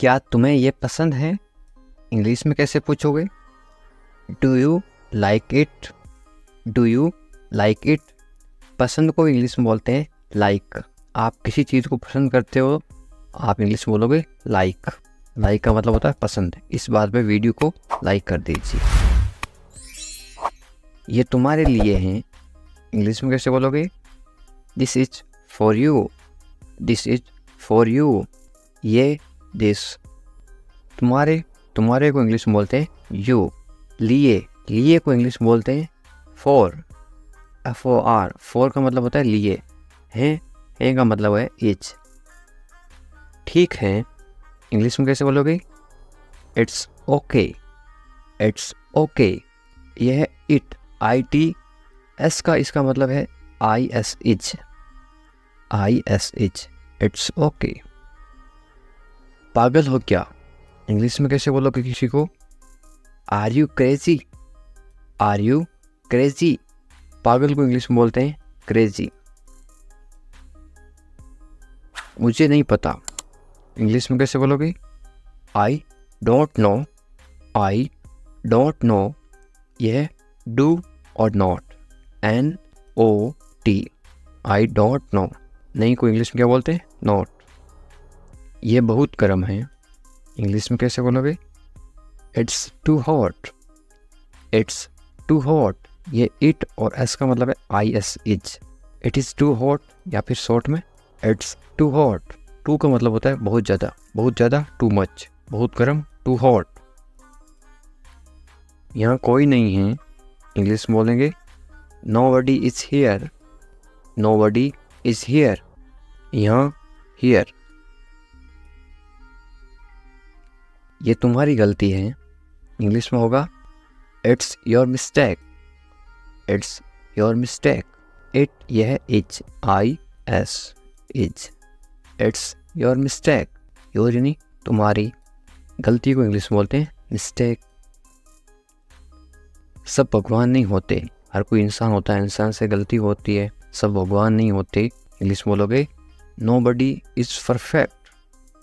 क्या तुम्हें ये पसंद है? इंग्लिश में कैसे पूछोगे? Do you like it? Do you like it? पसंद को इंग्लिश में बोलते हैं लाइक। आप किसी चीज़ को पसंद करते हो, आप इंग्लिश में बोलोगे लाइक। लाइक का मतलब होता है पसंद। इस बात पे वीडियो को लाइक कर दीजिए। ये तुम्हारे लिए हैं, इंग्लिश में कैसे बोलोगे? This is for you. This is for you. ये दिस। तुम्हारे को इंग्लिश में बोलते हैं यू। लिए को इंग्लिश में बोलते हैं फॉर। FOR। फॉर का मतलब होता है लिए। हैं का मतलब है इच। ठीक है, इंग्लिश में कैसे बोलोगे? It's okay. It's okay. यह है इट। IT। एस का इसका मतलब है IS इच। IS इच। It's okay. पागल हो क्या? इंग्लिश में कैसे बोलोगे किसी को? Are you crazy? Are you crazy? पागल को इंग्लिश में बोलते हैं क्रेजी। मुझे नहीं पता, इंग्लिश में कैसे बोलोगे? I don't know. I don't no. यह डू और not. NOT। I don't no. नहीं को इंग्लिश में क्या बोलते हैं? नॉट। ये बहुत गर्म है, इंग्लिश में कैसे बोलोगे? It's too hot. It's too hot. ये इट और एस का मतलब है IS is. It is too hot या फिर शॉर्ट में इट्स टू हॉट। टू का मतलब होता है बहुत ज़्यादा, टू मच, बहुत गर्म, टू हॉट। यहाँ कोई नहीं है, इंग्लिश में बोलेंगे nobody is here. Nobody is here. यहाँ हियर। ये तुम्हारी गलती है, इंग्लिश में होगा it's your mistake. It's your mistake. It यह है is. IS is. It's your mistake. Your यानी तुम्हारी। गलती को इंग्लिश में बोलते हैं मिस्टेक। सब भगवान नहीं होते, हर कोई इंसान होता है, इंसान से गलती होती है। सब भगवान नहीं होते, इंग्लिश में बोलोगे nobody is perfect.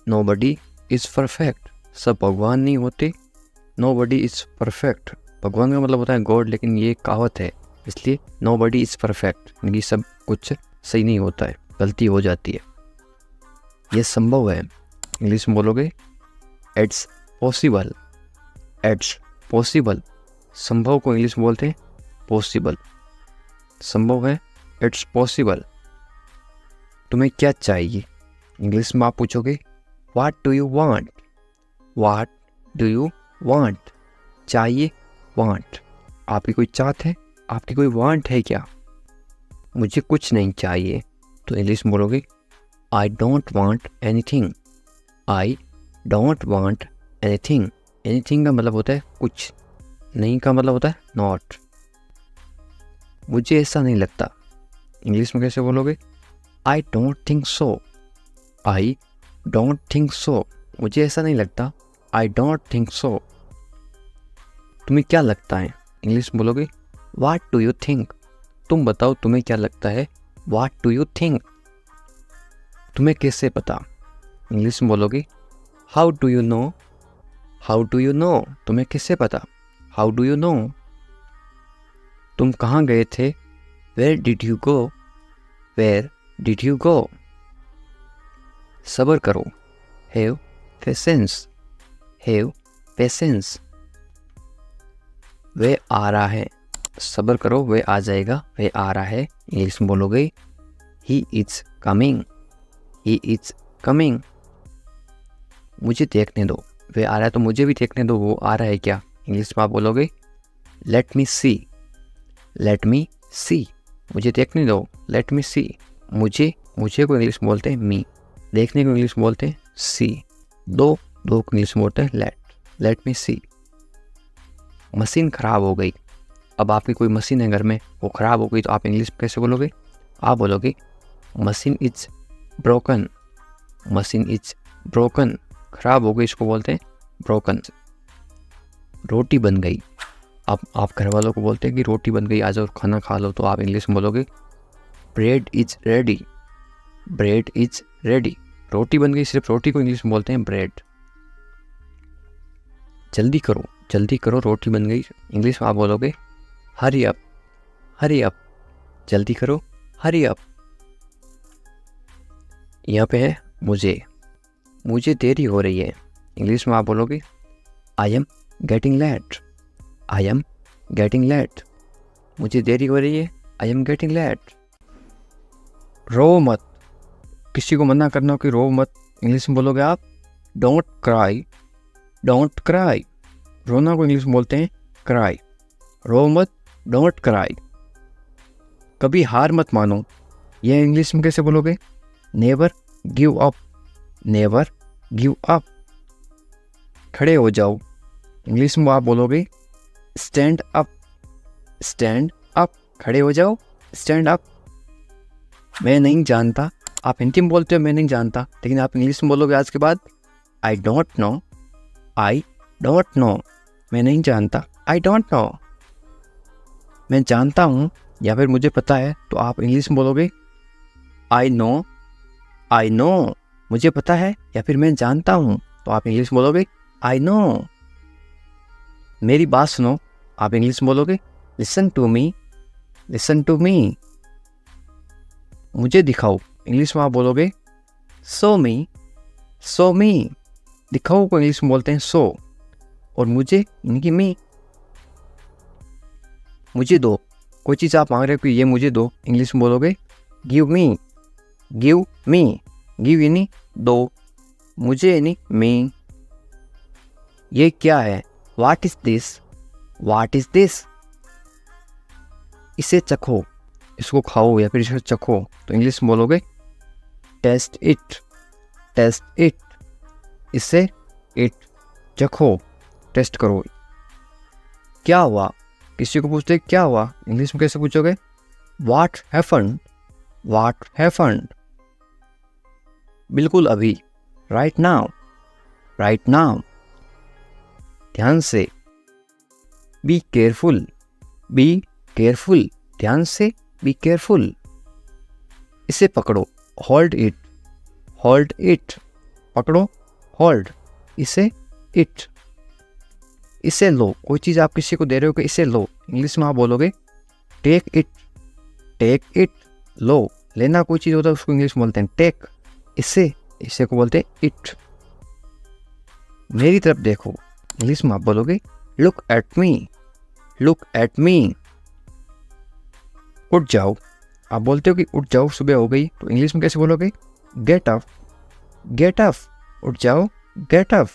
Nobody is perfect. सब भगवान नहीं होते। Nobody is perfect. भगवान का मतलब होता है गॉड, लेकिन ये कहावत है, इसलिए नोबडी इज परफेक्ट, यानी सब कुछ सही नहीं होता है, गलती हो जाती है। ये संभव है, इंग्लिश में बोलोगे इट्स पॉसिबल। It's possible. संभव को इंग्लिश में बोलते हैं पॉसिबल। संभव है, इट्स पॉसिबल। तुम्हें क्या चाहिए? इंग्लिश में आप पूछोगे what do you want. What do you want? चाहिए, वांट। आपकी कोई चाहत है? आपकी कोई वांट है क्या? मुझे कुछ नहीं चाहिए, तो इंग्लिश में बोलोगे I don't want anything. I don't want anything. Anything का मतलब होता है कुछ, नहीं का मतलब होता है नॉट। मुझे ऐसा नहीं लगता, इंग्लिश में कैसे बोलोगे? I don't think so. I don't think so. मुझे ऐसा नहीं लगता, आई डोंट थिंक सो। तुम्हें क्या लगता है? इंग्लिश में बोलोगे व्हाट डू यू थिंक। तुम बताओ तुम्हें क्या लगता है? What do you think. तुम्हें कैसे पता? इंग्लिश में बोलोगे how do you know. How do you know. तुम्हें कैसे पता? How do you know. तुम कहाँ गए थे? Where did you go. Where did you go. सब्र करो, हैव पेशेंस। Have patience. वे आ रहा है। सब्र करो, वे आ जाएगा, वे आ रहा है। इंग्लिश में बोलोगे he is coming. He is coming. मुझे देखने दो, वे आ रहा है तो मुझे भी देखने दो, वो आ रहा है क्या? इंग्लिश में आप बोलोगे लेट मी सी। लेट मी सी। मुझे देखने दो, लेट मी सी। मुझे को इंग्लिश में बोलते हैं मी। देखने को इंग्लिश में बोलते हैं सी। दो को इंग्लिश में बोलते हैं लेट मी सी। मशीन ख़राब हो गई। अब आपकी कोई मशीन है घर में, वो ख़राब हो गई, तो आप इंग्लिश में कैसे बोलोगे? आप बोलोगे machine is broken. Machine is broken. ख़राब हो गई, इसको बोलते हैं ब्रोकन। रोटी बन गई। अब आप घर वालों को बोलते हैं कि रोटी बन गई, आ जाओ खाना खा लो, तो आप इंग्लिश में बोलोगे bread is ready. Bread is ready. रोटी बन गई, सिर्फ रोटी को इंग्लिश में बोलते हैं ब्रेड। जल्दी करो रोटी बन गई। इंग्लिश में आप बोलोगे हरी अप, हरी अप, जल्दी करो, हरी अप। यहाँ पे है मुझे देरी हो रही है। इंग्लिश में आप बोलोगे I am getting late, I am getting late, मुझे देरी हो रही है, आई एम गेटिंग लेट। रो मत, किसी को मना करना हो कि रो मत, इंग्लिश में बोलोगे आप डोंट क्राई, डोंट क्राई। रोना को इंग्लिश में बोलते हैं क्राई। रो मत, डोंट क्राई। कभी हार मत मानो, यह इंग्लिश में कैसे बोलोगे? Never give up, never give up. खड़े हो जाओ, इंग्लिश में आप बोलोगे स्टैंड अप, स्टैंड अप, खड़े हो जाओ, स्टैंड अप। मैं नहीं जानता, आप हिंदी में बोलते हो मैं नहीं जानता, लेकिन आप इंग्लिश में बोलोगे आज के बाद आई don't know, I don't no. मैं नहीं जानता, आई डोंट नो। मैं जानता हूँ या फिर मुझे पता है, तो आप इंग्लिश में बोलोगे आई नो, आई नो। मुझे पता है या फिर मैं जानता हूँ, तो आप इंग्लिश में बोलोगे आई नो। मेरी बात सुनो, आप इंग्लिश में बोलोगे listen to me, listen to me. मुझे दिखाओ, इंग्लिश में आप बोलोगे शो मी, शो मी। दिखाओ को इंग्लिश में बोलते हैं शो, और मुझे इनकी मी। मुझे दो, कोई चीज़ आप मांग रहे हो कि ये मुझे दो, इंग्लिश में बोलोगे give me, give me. Give यानी दो, मुझे यानी मी। ये क्या है? What is this, what is this. इसे चखो, इसको खाओ या फिर इसे चखो, तो इंग्लिश में बोलोगे टेस्ट इट, टेस्ट इट। इसे इट, चखो, टेस्ट करो। क्या हुआ? किसी को पूछते क्या हुआ, इंग्लिश में कैसे पूछोगे? What happened, what happened. बिल्कुल अभी, राइट नाउ, राइट नाउ। ध्यान से, बी केयरफुल, बी केयरफुल, ध्यान से, बी केयरफुल। इसे पकड़ो, होल्ड इट, होल्ड इट, पकड़ो, होल्ड। इसे इट। इसे लो, कोई चीज़ आप किसी को दे रहे हो कि इसे लो, इंग्लिश में आप बोलोगे टेक इट, टेक इट, लो। लेना कोई चीज़ होता है उसको इंग्लिश में बोलते हैं टेक। इसे को बोलते हैं इट। मेरी तरफ देखो, इंग्लिश में आप बोलोगे look at me, look at मी। उठ जाओ, आप बोलते हो कि उठ जाओ, सुबह हो गई, तो इंग्लिश में कैसे बोलोगे? गेट अप, गेट अप, उठ जाओ, गेट अप।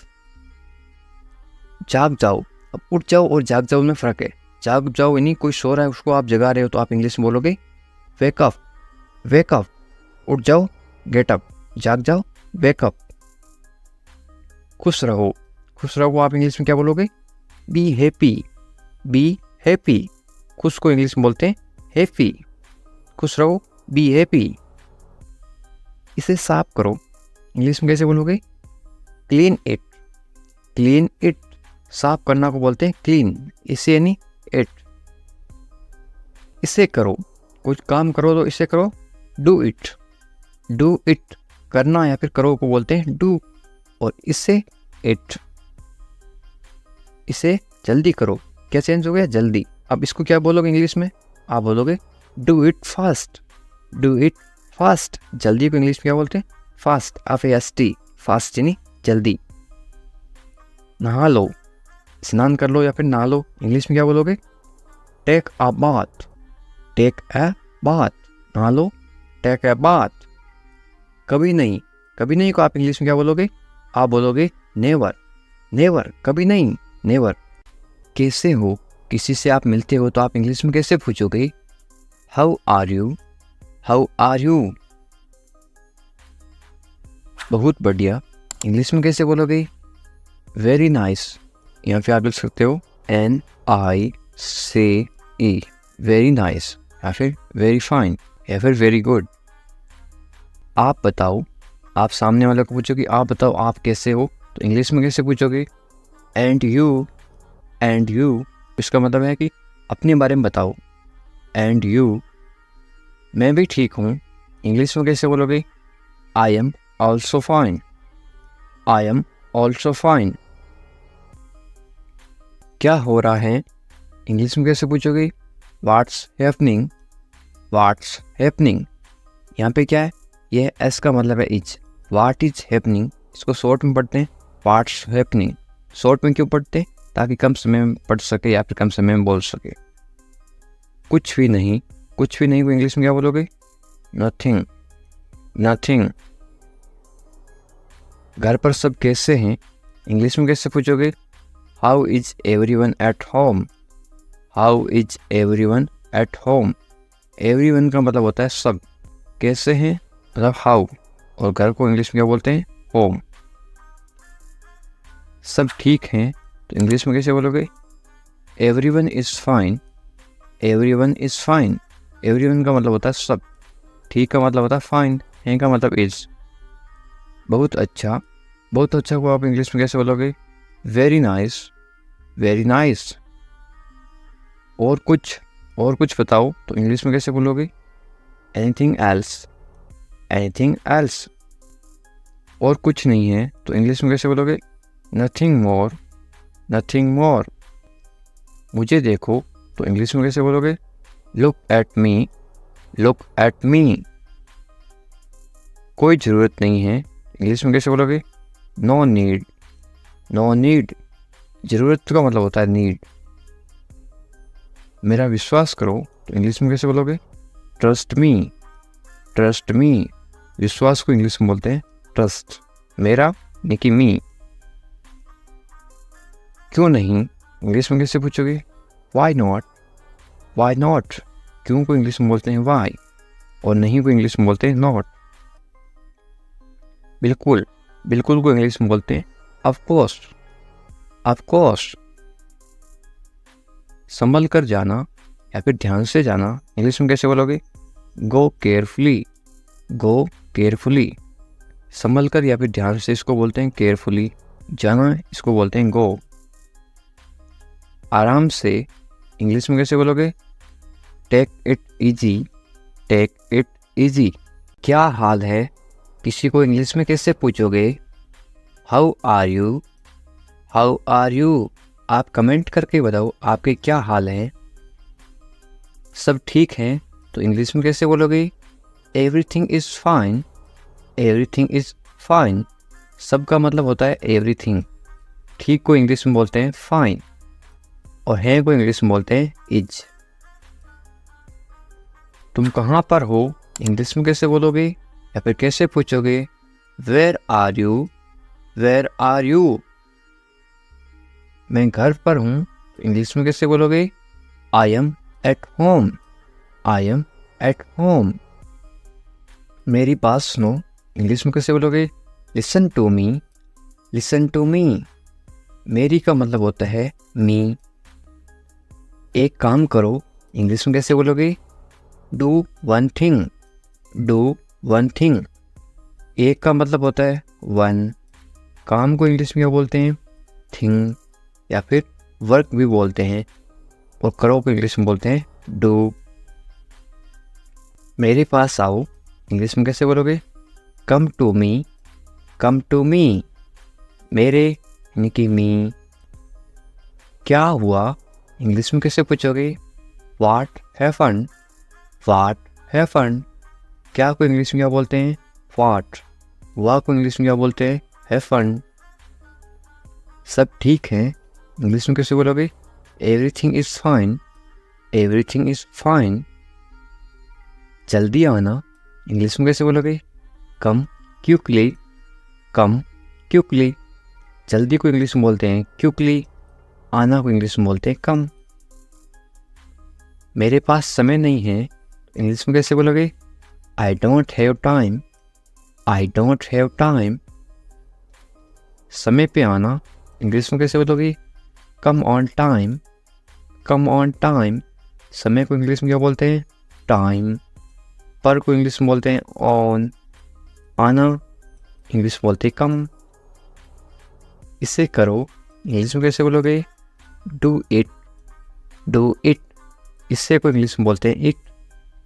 जाग जाओ, अब उठ जाओ और जाग जाओ में फ़र्क है। जाग जाओ यानी कोई सो रहा है उसको आप जगा रहे हो, तो आप इंग्लिश में बोलोगे वेक अप, वेक अप। उठ जाओ, गेट अप, जाग जाओ, वेक अप। खुश रहो, खुश रहो आप इंग्लिश में क्या बोलोगे? Be happy, be happy. खुश को इंग्लिश में बोलते हैं हैप्पी। खुश रहो, बी हैप्पी। इसे साफ करो, इंग्लिश में कैसे बोलोगे? Clean it, clean it. साफ करना को बोलते हैं क्लीन, इसे यानी इट। इसे करो, कुछ काम करो तो इसे करो डू इट, डू इट। करना या फिर करो को बोलते हैं डू, और इसे इट। इसे जल्दी करो, क्या चेंज हो गया? जल्दी। अब इसको क्या बोलोगे इंग्लिश में? आप बोलोगे do it fast, do it fast. जल्दी को इंग्लिश में क्या बोलते हैं? फास्ट, FAST, फास्ट यानी जल्दी। नहा लो, स्नान कर लो या फिर नहा लो, इंग्लिश में क्या बोलोगे? Take a bath, take a bath. नहा लो, टेक अ बाथ। कभी नहीं, कभी नहीं को आप इंग्लिश में क्या बोलोगे? आप बोलोगे नेवर, नेवर, कभी नहीं, नेवर। कैसे हो, किसी से आप मिलते हो तो आप इंग्लिश में कैसे पूछोगे? How are you, how are you. बहुत बढ़िया, इंग्लिश में कैसे बोलोगे? Very nice. यहाँ पे आप लिख सकते हो NICE, वेरी नाइस, या फिर वेरी फाइन, या फिर वेरी गुड। आप बताओ, आप सामने वाले को पूछोगे आप बताओ आप कैसे हो, तो इंग्लिश में कैसे पूछोगे? And you, and you. इसका मतलब है कि अपने बारे में बताओ, एंड यू। मैं भी ठीक हूँ, इंग्लिश में कैसे बोलोगे? I am also fine, I am also fine. क्या हो रहा है इंग्लिश में कैसे पूछोगे? What's happening, what's happening. यहाँ पे क्या है, ये एस का मतलब है इज। व्हाट इज हैपनिंग, इसको शॉर्ट में पढ़ते हैं व्हाट्स हैपनिंग। शॉर्ट में क्यों पढ़ते हैं? ताकि कम समय में पढ़ सके या फिर कम समय में बोल सके। कुछ भी नहीं, कुछ भी नहीं को इंग्लिश में क्या बोलोगे? Nothing, nothing. घर पर सब कैसे हैं, इंग्लिश में कैसे पूछोगे? How is everyone at home, how is everyone at home. Everyone का मतलब होता है सब, कैसे हैं मतलब हाउ, और घर को इंग्लिश में क्या बोलते हैं? होम। सब ठीक हैं तो इंग्लिश में कैसे बोलोगे? Everyone is fine, everyone is fine. Everyone का मतलब होता है सब, ठीक का मतलब होता है फाइन, है का मतलब इज। बहुत अच्छा, बहुत अच्छा को आप इंग्लिश में कैसे बोलोगे? Very nice, very nice. और कुछ बताओ तो इंग्लिश में कैसे बोलोगे? Anything else, anything else. और कुछ नहीं है तो इंग्लिश में कैसे बोलोगे? Nothing more, nothing more. मुझे देखो तो इंग्लिश में कैसे बोलोगे? Look at me, look at me. कोई ज़रूरत नहीं है, इंग्लिश में कैसे बोलोगे? No need, no need. ज़रूरत का मतलब होता है नीड। मेरा विश्वास करो तो इंग्लिश में कैसे बोलोगे? Trust me, trust me. विश्वास को इंग्लिश में बोलते हैं ट्रस्ट। मेरा यानी कि मी। क्यों नहीं इंग्लिश में कैसे पूछोगे? Why not, why not. क्यों को इंग्लिश में बोलते हैं वाई, और नहीं को इंग्लिश में बोलते हैं नॉट। बिल्कुल, बिल्कुल को इंग्लिश में बोलते हैं ऑफ कोर्स, ऑफ कोर्स। संभल कर जाना या फिर ध्यान से जाना, इंग्लिश में कैसे बोलोगे? गो केयरफुली, गो केयरफुली। संभल कर या फिर ध्यान से इसको बोलते हैं केयरफुली। जाना इसको बोलते हैं गो। आराम से इंग्लिश में कैसे बोलोगे? Take it easy, take it easy. क्या हाल है किसी को इंग्लिश में कैसे पूछोगे? How are you, how are you. आप कमेंट करके बताओ आपके क्या हाल है। सब ठीक हैं तो इंग्लिश में कैसे बोलोगे? Everything is fine, everything is fine. सब का मतलब होता है एवरीथिंग। ठीक को इंग्लिश में बोलते हैं फाइन, और है को इंग्लिश में बोलते हैं इज। तुम कहाँ पर हो, इंग्लिश में कैसे बोलोगे या फिर कैसे पूछोगे? Where are you, where are you. मैं घर पर हूँ तो इंग्लिश में कैसे बोलोगे? I am at home, I am at home. मेरी बात सुनो, इंग्लिश में कैसे बोलोगे? Listen to me, listen to me. मेरी का मतलब होता है मी। एक काम करो, इंग्लिश में कैसे बोलोगे? Do one thing, do one thing. एक का मतलब होता है वन। काम को इंग्लिश में क्या बोलते हैं? थिंग, या फिर वर्क भी बोलते हैं। और करो को इंग्लिश में बोलते हैं डू। मेरे पास आओ, इंग्लिश में कैसे बोलोगे? Come to me, come to me. मेरे यानी कि मी। क्या हुआ, इंग्लिश में कैसे पूछोगे? What happened, what happened. क्या को इंग्लिश में क्या बोलते हैं? व्हाट। हुआ को इंग्लिश में क्या बोलते हैं? हैपेंड। सब ठीक है, इंग्लिश में कैसे बोलोगे? Everything is fine, everything is fine. जल्दी आना, इंग्लिश में कैसे बोलोगे? कम क्विकली, कम क्विकली। जल्दी को इंग्लिश में बोलते हैं क्विकली, आना को इंग्लिश में बोलते हैं कम। मेरे पास समय नहीं है, इंग्लिश में कैसे बोलोगे? I don't have time, I don't have time. समय पे आना, इंग्लिश में कैसे बोलोगे? Come on time, come on time. समय को इंग्लिश में क्या बोलते हैं? टाइम। पर को इंग्लिश में बोलते हैं ऑन। आना इंग्लिश में बोलते हैं कम। इसे करो, इंग्लिश में कैसे बोलोगे? Do it, do it. इससे को इंग्लिश में बोलते हैं इट।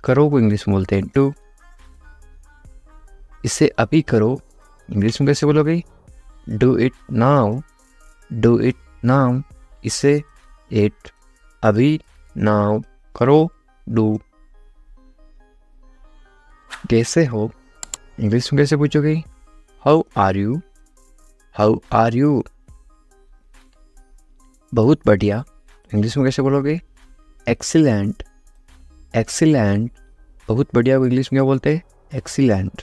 करो को इंग्लिश में बोलते हैं डू। इसे अभी करो, इंग्लिश में कैसे बोलोगे? Do it now, do it now. इसे इट, अभी, नाउ, करो, डू। कैसे हो इंग्लिश में कैसे पूछोगे? How are you, how are you. बहुत बढ़िया, इंग्लिश में कैसे बोलोगे? Excellent, excellent. बहुत बढ़िया को इंग्लिश में क्या बोलते हैं? एक्सीलेंट।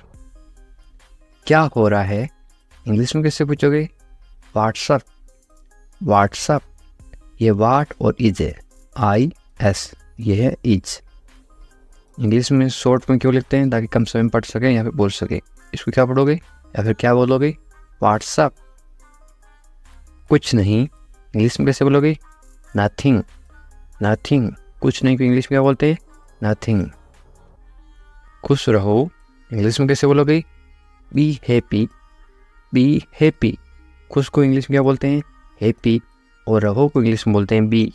क्या हो रहा है इंग्लिश में कैसे पूछोगे? What's up, what's up. ये वाट और इज है, आई एस, ये है इज। इंग्लिश में शॉर्ट में क्यों लिखते हैं? ताकि कम समय में पढ़ सके या फिर बोल सके। इसको क्या पढ़ोगे या फिर क्या बोलोगे? व्हाट्सअप। कुछ नहीं इंग्लिश में कैसे बोलोगे? Nothing, nothing. कुछ नहीं को इंग्लिश में क्या बोलते हैं? नथिंग। खुश रहो इंग्लिश में कैसे बोलोगे? Be happy, be happy. खुश को इंग्लिश में क्या बोलते हैं? हैप्पी। और रहो को इंग्लिश में बोलते हैं बी।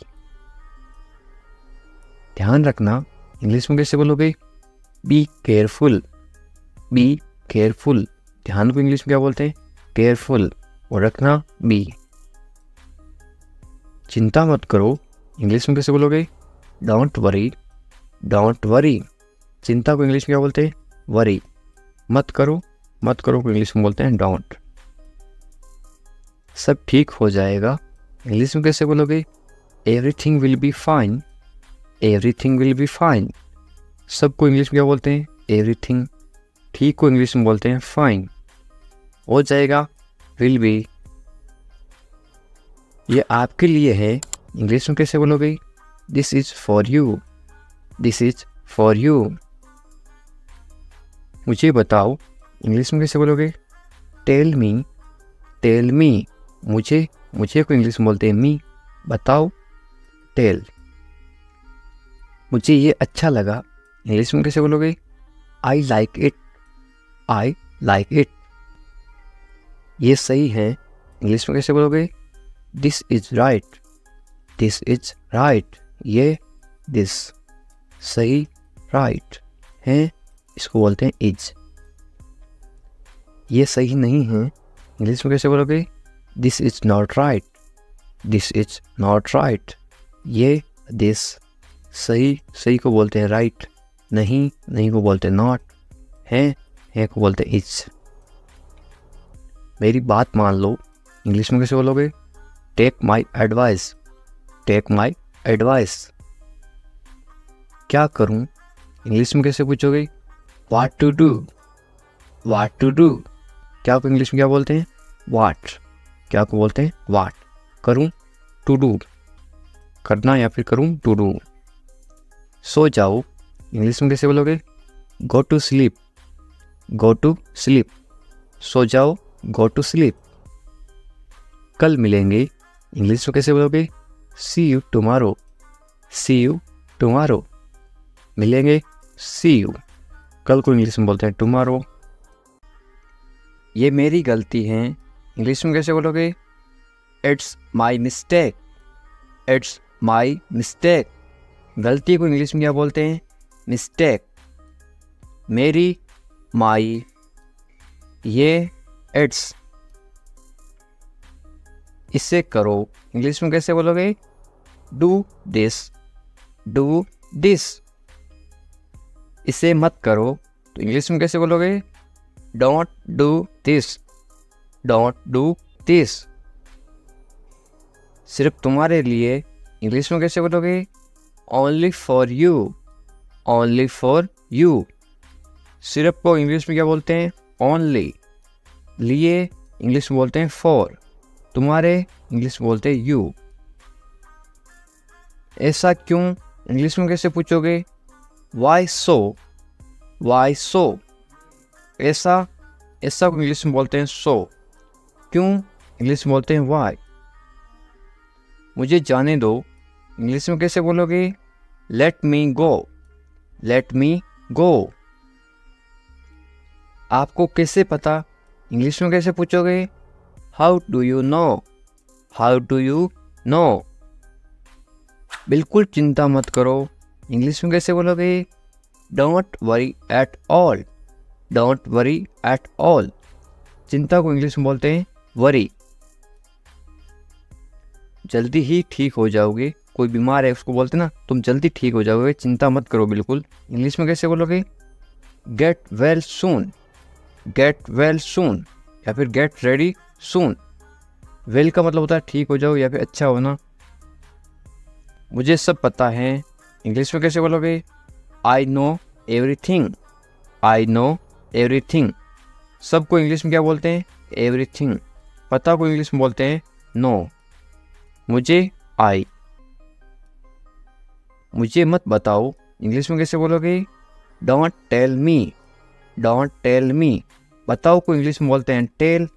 ध्यान रखना इंग्लिश में कैसे बोलोगे? Be careful, be careful. ध्यान को इंग्लिश में क्या बोलते हैं? केयरफुल। और रखना बी। चिंता मत करो इंग्लिश में कैसे बोलोगे? Don't worry, don't worry. चिंता को इंग्लिश में क्या बोलते हैं? वरी। मत करो, मत करो को इंग्लिश में बोलते हैं डोंट। सब ठीक हो जाएगा इंग्लिश में कैसे बोलोगे? Everything will be fine, everything will be fine. सबको इंग्लिश में क्या बोलते हैं? एवरीथिंग। ठीक को इंग्लिश में बोलते हैं फाइन। हो जाएगा विल बी। ये आपके लिए है इंग्लिश में कैसे बोलोगे? This is for you, this is for you. मुझे बताओ इंग्लिश में कैसे बोलोगे? Tell me, tell me. मुझे, मुझे को इंग्लिश में बोलते हैं मी। बताओ, टेल। मुझे ये अच्छा लगा इंग्लिश में कैसे बोलोगे? I like it, I like it. ये सही है इंग्लिश में कैसे बोलोगे? This is right, this is right. ये दिस सही, राइट है, इसको बोलते हैं इज। ये सही नहीं है इंग्लिश में कैसे बोलोगे? This is not right, this is not right. ये दिस सही, सही को बोलते हैं राइट। नहीं, नहीं को बोलते हैं नॉट। है को बोलते हैं इज। मेरी बात मान लो इंग्लिश में कैसे बोलोगे? Take my advice, take my advice. क्या करूं इंग्लिश में कैसे पूछोगे? What to do, what to do. क्या को इंग्लिश में क्या बोलते हैं? व्हाट। क्या को बोलते हैं? व्हाट। करूं, टू डू, करना या फिर करूं, टू डू। सो जाओ इंग्लिश में कैसे बोलोगे? Go to sleep, go to sleep. सो जाओ, गो टू स्लीप। कल मिलेंगे इंग्लिश में कैसे बोलोगे? See you tomorrow, see you tomorrow. मिलेंगे, सी यू। कल को इंग्लिश में बोलते हैं टुमारो। ये मेरी गलती है इंग्लिश में कैसे बोलोगे? It's my mistake, it's my mistake. गलती को इंग्लिश में क्या बोलते हैं? मिस्टेक। मेरी, माई। ये इट्स। इसे करो इंग्लिश में कैसे बोलोगे? Do this, do this. इसे मत करो तो इंग्लिश में कैसे बोलोगे? Don't do this, don't do this. सिर्फ तुम्हारे लिए इंग्लिश में कैसे बोलोगे? Only for you, only for you. सिर्फ को इंग्लिश में क्या बोलते हैं? ओनली। लिए इंग्लिश में बोलते हैं फॉर। तुम्हारे इंग्लिश में बोलते हैं यू। ऐसा क्यों इंग्लिश में कैसे पूछोगे? वाई सो, वाई सो। ऐसा, ऐसा को इंग्लिश में बोलते हैं सो। क्यों इंग्लिश में बोलते हैं वाई। मुझे जाने दो इंग्लिश में कैसे बोलोगे? लेट मी गो, लेट मी गो। आपको कैसे पता इंग्लिश में कैसे पूछोगे? How do you know, how do you no. बिल्कुल चिंता मत करो इंग्लिश में कैसे बोलोगे? Don't worry at all, don't worry at all. चिंता को इंग्लिश में बोलते हैं वरी। जल्दी ही ठीक हो जाओगे। कोई बीमार है उसको बोलते ना तुम जल्दी ठीक हो जाओगे, चिंता मत करो बिल्कुल। इंग्लिश में कैसे बोलोगे? Get well soon, get well soon, या फिर गेट रेडी सून। वेल का मतलब होता है ठीक हो जाओ या फिर अच्छा होना। मुझे सब पता है, इंग्लिश में कैसे बोलोगे? I know everything, I know everything. सबको इंग्लिश में क्या बोलते हैं? एवरीथिंग। पता को इंग्लिश में बोलते हैं नो। मुझे आई। मुझे मत बताओ, इंग्लिश में कैसे बोलोगे? Don't tell me, don't tell me. बताओ को इंग्लिश में बोलते हैं टेल।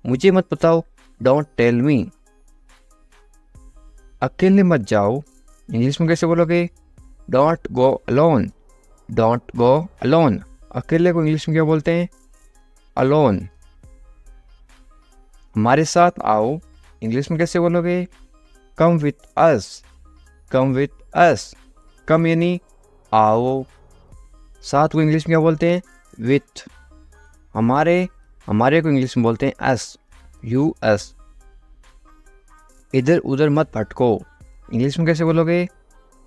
मुझे मत बताओ, डोंट टेल मी। अकेले मत जाओ, इंग्लिश में कैसे बोलोगे? Don't go alone, don't go alone. अकेले को इंग्लिश में क्या बोलते हैं? अलोन। हमारे साथ आओ, इंग्लिश में कैसे बोलोगे? Come with us, come with us. कम यानी आओ, साथ को इंग्लिश में क्या बोलते हैं? विथ। हमारे को इंग्लिश में बोलते हैं अस, यू अस। इधर उधर मत भटको, इंग्लिश में कैसे बोलोगे?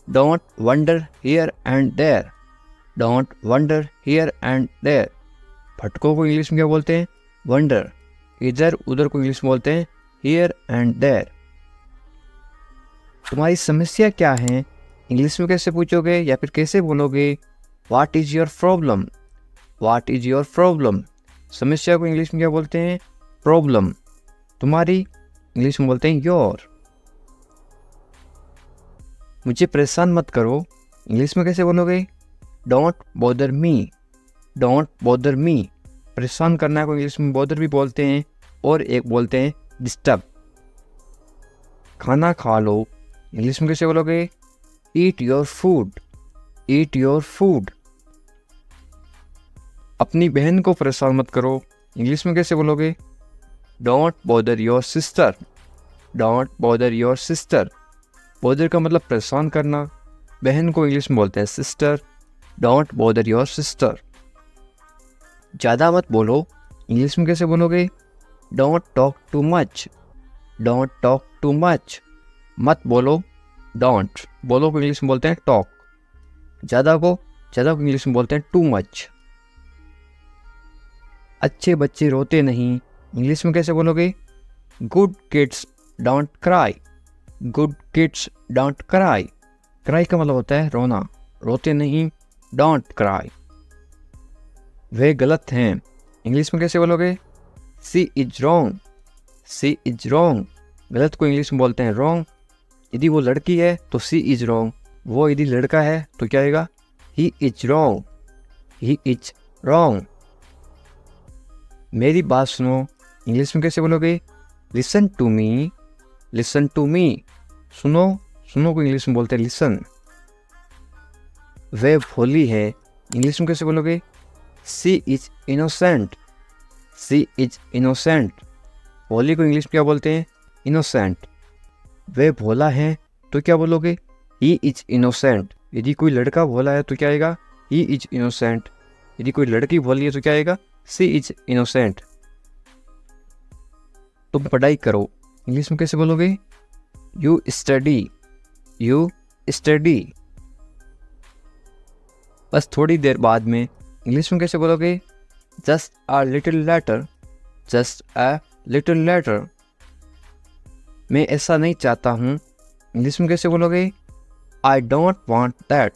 Don't wonder here and there, don't wonder here and there. भटको को इंग्लिश में क्या बोलते हैं? वंडर। इधर उधर को इंग्लिश में बोलते हैं हियर एंड देयर। तुम्हारी समस्या क्या है, इंग्लिश में कैसे पूछोगे या फिर कैसे बोलोगे? What is your problem, what is your problem. समस्या को इंग्लिश में क्या बोलते हैं? प्रॉब्लम। तुम्हारी इंग्लिश में बोलते हैं योर। मुझे परेशान मत करो, इंग्लिश में कैसे बोलोगे? Don't bother me, don't bother me. परेशान करना को इंग्लिश में बॉदर भी बोलते हैं और एक बोलते हैं डिस्टर्ब। खाना खा लो, इंग्लिश में कैसे बोलोगे? Eat your food, eat your food. अपनी बहन को परेशान मत करो, इंग्लिश में कैसे बोलोगे? Don't bother your sister, don't bother your sister. Bother का मतलब परेशान करना। बहन को इंग्लिश में बोलते हैं sister, don't bother your sister. ज़्यादा मत बोलो, इंग्लिश में कैसे बोलोगे? Don't talk too much, don't talk too much. मत बोलो, डोंट। बोलो को इंग्लिश में बोलते हैं टॉक। ज़्यादा को इंग्लिश में बोलते हैं टू मच। अच्छे बच्चे रोते नहीं, इंग्लिश में कैसे बोलोगे? Good kids don't cry, good kids don't cry. Cry का मतलब होता है रोना, रोते नहीं, डोंट क्राई। वे गलत हैं, इंग्लिश में कैसे बोलोगे? She is wrong, she is wrong. गलत को इंग्लिश में बोलते हैं रॉन्ग। यदि वो लड़की है तो सी इज रॉन्ग, वो यदि लड़का है तो क्या आएगा? He is wrong, he is wrong. मेरी बात सुनो, इंग्लिश में कैसे बोलोगे? Listen to me, listen to me. सुनो, सुनो को इंग्लिश में बोलते हैं लिसन। वे भोली है, इंग्लिश में कैसे बोलोगे? She is innocent, she is innocent. भोली को इंग्लिश में क्या बोलते हैं? इनोसेंट। वे भोला है तो क्या बोलोगे? He is innocent. यदि कोई लड़का भोला है तो क्या आएगा? He is innocent. यदि कोई लड़की भोली है तो क्या आएगा? सी इज इनोसेंट। तुम पढ़ाई करो, इंग्लिश में कैसे बोलोगे? You study, you study. बस थोड़ी देर बाद में, इंग्लिश में कैसे बोलोगे? Just a little letter, just a little letter. मैं ऐसा नहीं चाहता हूँ, इंग्लिश में कैसे बोलोगे? I don't want that,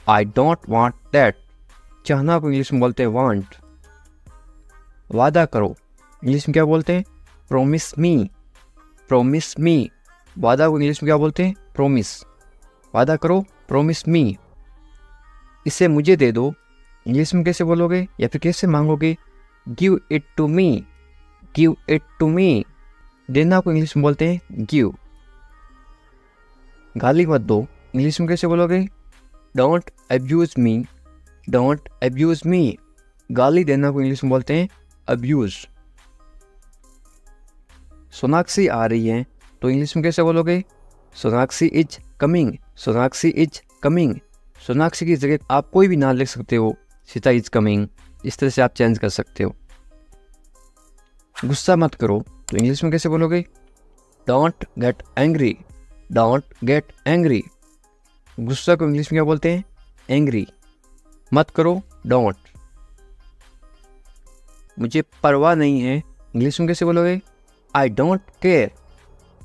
I don't want that. चाहना को इंग्लिश में बोलते हैं वांट। वादा करो, इंग्लिश में क्या बोलते हैं? प्रोमिस मी, प्रोमिस मी। वादा को इंग्लिश में क्या बोलते हैं? प्रोमिस। वादा करो, प्रोमिस मी। इसे मुझे दे दो, इंग्लिश में कैसे बोलोगे या फिर कैसे मांगोगे? Give it to me, give it to me. देना को इंग्लिश में बोलते हैं गिव। गाली मत दो, इंग्लिश में कैसे बोलोगे? Don't abuse me, don't abuse me. गाली देना को इंग्लिश में बोलते हैं अब्यूज। सोनाक्षी आ रही है तो इंग्लिश में कैसे बोलोगे? Sonakshi is coming, Sonakshi is coming. Sonakshi की जगह आप कोई भी नाम लिख सकते हो, सीता इज कमिंग। इस तरह से आप चेंज कर सकते हो। गुस्सा मत करो तो इंग्लिश में कैसे बोलोगे? Don't get angry, don't get angry. गुस्सा को इंग्लिश में क्या बोलते हैं? एंग्री। मत करो, डोंट। मुझे परवाह नहीं है, इंग्लिश में कैसे बोलोगे? I don't care,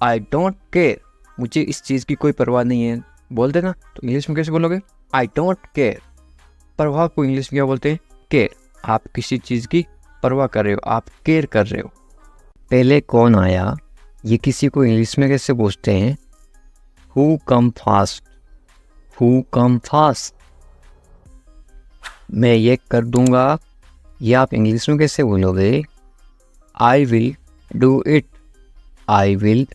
I don't care. मुझे इस चीज़ की कोई परवाह नहीं है, बोल देना, तो इंग्लिश में कैसे बोलोगे? I don't care. परवाह को इंग्लिश में क्या बोलते हैं? केयर। आप किसी चीज़ की परवाह कर रहे हो, आप केयर कर रहे हो। पहले कौन आया, ये किसी को इंग्लिश में कैसे पूछते हैं? Who come fast, who come fast. मैं ये कर दूंगा, ये आप इंग्लिश में कैसे बोलोगे? I will do it, I will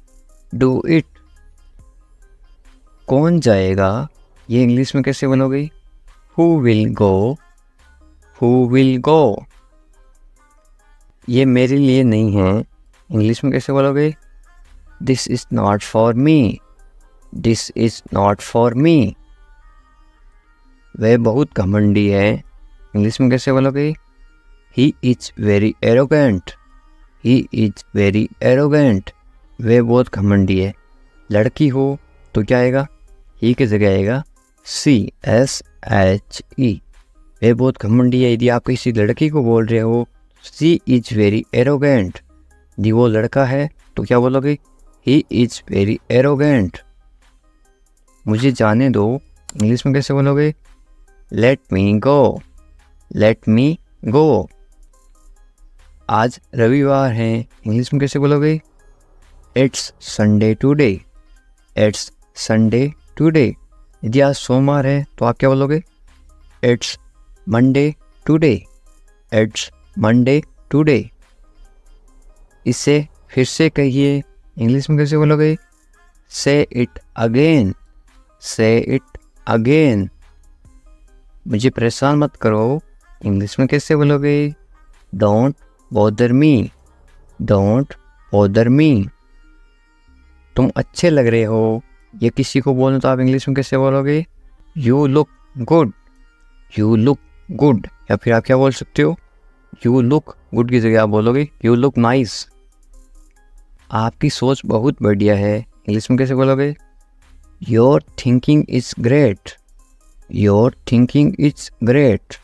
do it. कौन जाएगा, ये इंग्लिश में कैसे बोलोगे? Who will go, who will go. ये मेरे लिए नहीं है, इंग्लिश में कैसे बोलोगे? This is not for me, this is not for me. वह बहुत घमंडी है, इंग्लिश में कैसे बोलोगे? He is very arrogant, he is very arrogant. वह बहुत घमंडी है। लड़की हो तो क्या आएगा? ही की जगह आएगा CSHE। वह बहुत घमंडी है। यदि आप किसी लड़की को बोल रहे हो शी इज वेरी एरोगेंट, यदि वो लड़का है तो क्या बोलोगे? He is very arrogant. मुझे जाने दो, इंग्लिश में कैसे बोलोगे? लेट मी गो, लेट मी गो। आज रविवार है, इंग्लिश में कैसे बोलोगे? It's Sunday today, it's Sunday today. यदि आज सोमवार है तो आप क्या बोलोगे? It's Monday today, it's Monday today. इसे फिर से कहिए, इंग्लिश में कैसे बोलोगे? से इट अगेन, से इट अगेन। मुझे परेशान मत करो, इंग्लिश में कैसे बोलोगे? Don't bother me, don't bother me. तुम अच्छे लग रहे हो, ये किसी को बोलो तो आप इंग्लिश में कैसे बोलोगे? You look good, you look good. या फिर आप क्या बोल सकते हो? यू लुक गुड की जगह आप बोलोगे यू लुक नाइस। आपकी सोच बहुत बढ़िया है, इंग्लिश में कैसे बोलोगे? Your thinking is great, your thinking is great.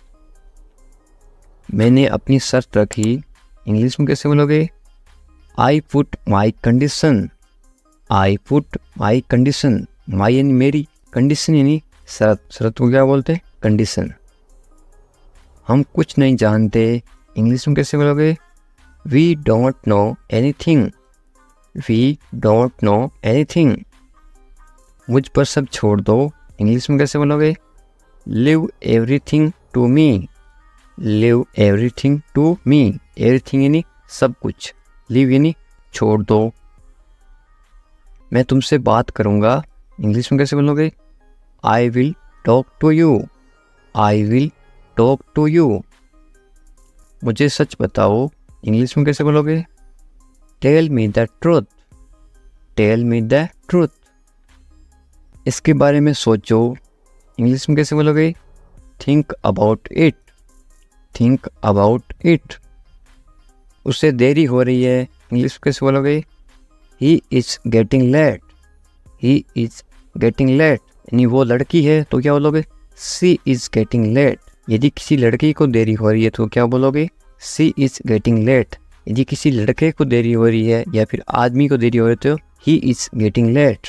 मैंने अपनी शर्त रखी, इंग्लिश में कैसे बोलोगे? I put my condition, I put my condition. My यानी मेरी, कंडीशन यानी शर्त। शर्त को क्या बोलते? कंडीशन। हम कुछ नहीं जानते, इंग्लिश में कैसे बोलोगे? We don't know anything, we don't know anything. मुझ पर सब छोड़ दो, इंग्लिश में कैसे बोलोगे? Leave everything to me, leave everything to me. Everything यानी सब कुछ, लिव यानी छोड़ दो। मैं तुमसे बात करूँगा, इंग्लिश में कैसे बोलोगे? I will talk to you, I will talk to you. मुझे सच बताओ, इंग्लिश में कैसे बोलोगे? Tell me the truth, tell me the truth. इसके बारे में सोचो, इंग्लिश में कैसे बोलोगे? Think about it, think about it. उसे देरी हो रही है, इंग्लिश में कैसे बोलोगे? He is getting late, he is getting late. यानी वो लड़की है तो क्या बोलोगे? She is getting late. यदि किसी लड़की को देरी हो रही है तो क्या बोलोगे? She is getting late. यदि किसी लड़के को देरी हो रही है या फिर आदमी को देरी हो रही है तो ही इज गेटिंग लेट।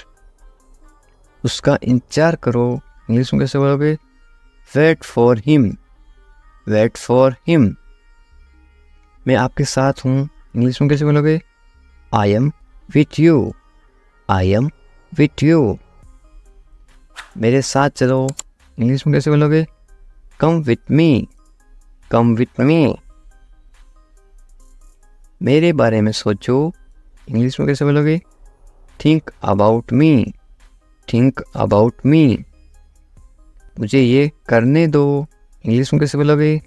उसका इंतजार करो, इंग्लिश में कैसे बोलोगे? Wait for him, wait for him. मैं आपके साथ हूँ, इंग्लिश में कैसे बोलोगे? I am with you, I am with you. मेरे साथ चलो, इंग्लिश में कैसे बोलोगे? Come with me, come with me. मेरे बारे में सोचो, इंग्लिश में कैसे बोलोगे? Think about me, think about me. मुझे ये करने दो, इंग्लिश में कैसे बोलोगे?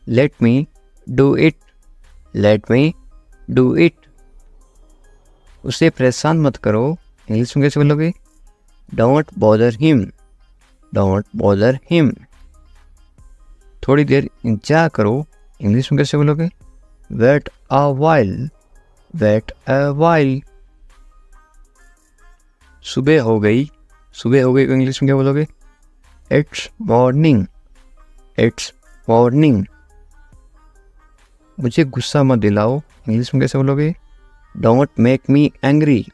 Let me do it, let me do it. उसे परेशान मत करो, इंग्लिश में कैसे बोलोगे? Don't bother him, don't bother him. थोड़ी देर इंतजार करो, इंग्लिश में कैसे बोलोगे? Wait a while, wait a while. सुबह हो गई को इंग्लिश में क्या बोलोगे? It's morning, it's morning. मुझे गुस्सा मत दिलाओ, इंग्लिश में कैसे बोलोगे? Don't make me angry,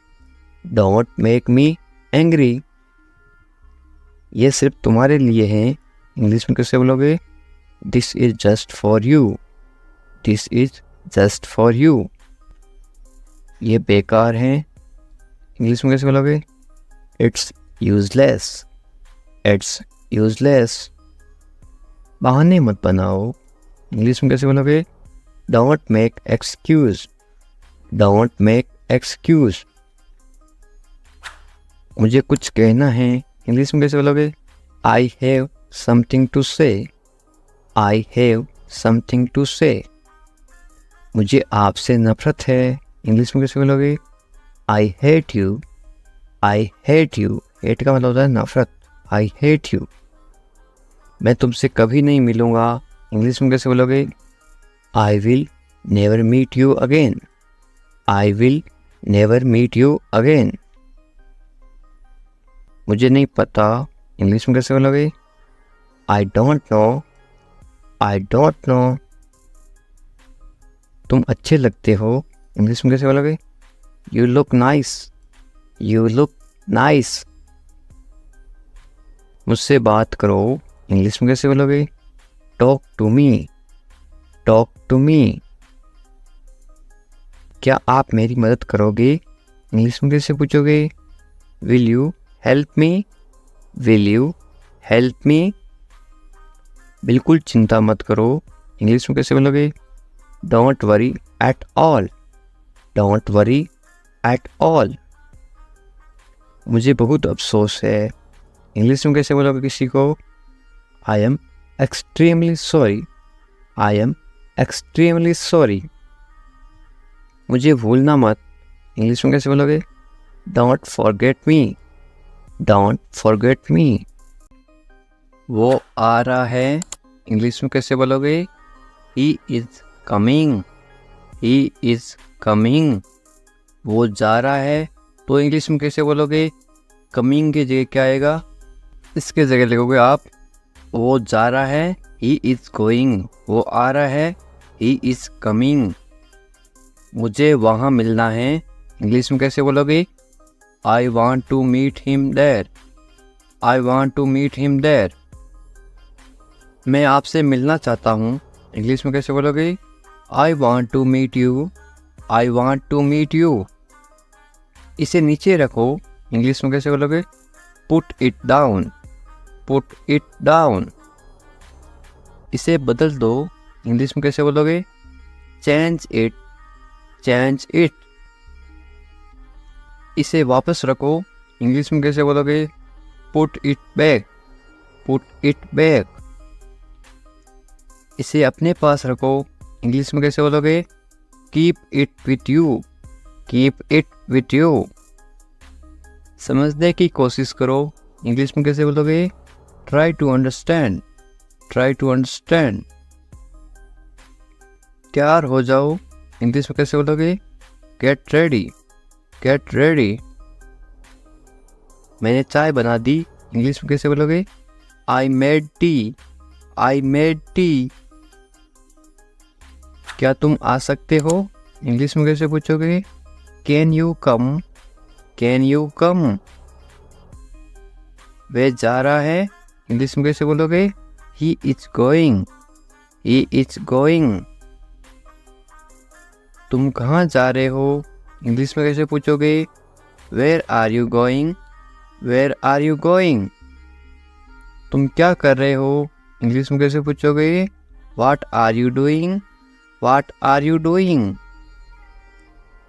don't make me angry. ये सिर्फ तुम्हारे लिए है, इंग्लिश में कैसे बोलोगे? This is just for you, this is just for you. ये बेकार है, इंग्लिश में कैसे बोलोगे? It's useless, it's useless. बहाने मत बनाओ, इंग्लिश में कैसे बोलोगे? Don't make excuse, don't make excuse. मुझे कुछ कहना है, इंग्लिश में कैसे बोलोगे? आई हैव समथिंग टू से, आई हैव समथिंग टू से। मुझे आपसे नफरत है, इंग्लिश में कैसे बोलोगे? I hate you, I hate you. Hate का मतलब होता है नफरत, आई हेट यू। मैं तुमसे कभी नहीं मिलूँगा, इंग्लिश में कैसे बोलोगे? I will never meet you again, I will never meet you again. मुझे नहीं पता, इंग्लिश में कैसे बोलोगे? I don't know, I don't know. तुम अच्छे लगते हो, इंग्लिश में कैसे बोलोगे? You look nice, you look nice. मुझसे बात करो, इंग्लिश में कैसे बोलोगे? Talk to me, talk to me. क्या आप मेरी मदद करोगे, इंग्लिश में कैसे पूछोगे? Will you help me, will you help मी। बिल्कुल चिंता मत करो, इंग्लिश में कैसे बोलोगे? Don't worry at all, don't worry at all. मुझे बहुत अफसोस है, इंग्लिश में कैसे बोलोगे किसी को? I am extremely sorry, I am extremely sorry. मुझे भूलना मत, इंग्लिश में कैसे बोलोगे? Don't forget me, don't forget me. वो आ रहा है, इंग्लिश में कैसे बोलोगे? He is coming, he is coming. वो जा रहा है, तो इंग्लिश में कैसे बोलोगे? कमिंग की जगह क्या आएगा? इसके जगह लिखोगे आप वो जा रहा है, ही इज गोइंग। वो आ रहा है, ही इज कमिंग। मुझे वहाँ मिलना है, इंग्लिश में कैसे बोलोगे? I want to meet him there, I want to meet him there. मैं आपसे मिलना चाहता हूँ, इंग्लिश में कैसे बोलोगे? I want to meet you, I want to meet you. इसे नीचे रखो, इंग्लिश में कैसे बोलोगे? Put it down, put it down. इसे बदल दो, इंग्लिश में कैसे बोलोगे? Change it, change it. इसे वापस रखो, इंग्लिश में कैसे बोलोगे? Put it back, put it back. इसे अपने पास रखो, इंग्लिश में कैसे बोलोगे? Keep it with you, keep it with you. समझने की कोशिश करो, इंग्लिश में कैसे बोलोगे? Try to understand, try to understand. तैयार हो जाओ, इंग्लिश में कैसे बोलोगे? Get ready, get ready. मैंने चाय बना दी, इंग्लिश में कैसे बोलोगे? I made tea, I made tea. क्या तुम आ सकते हो, इंग्लिश में कैसे पूछोगे? Can you come, can you come. वह जा रहा है, इंग्लिश में कैसे बोलोगे? He is going, he is going. तुम कहाँ जा रहे हो, इंग्लिश में कैसे पूछोगे? Where are you going, where are you going. तुम क्या कर रहे हो, इंग्लिश में कैसे पूछोगे? What are you doing, what are you doing.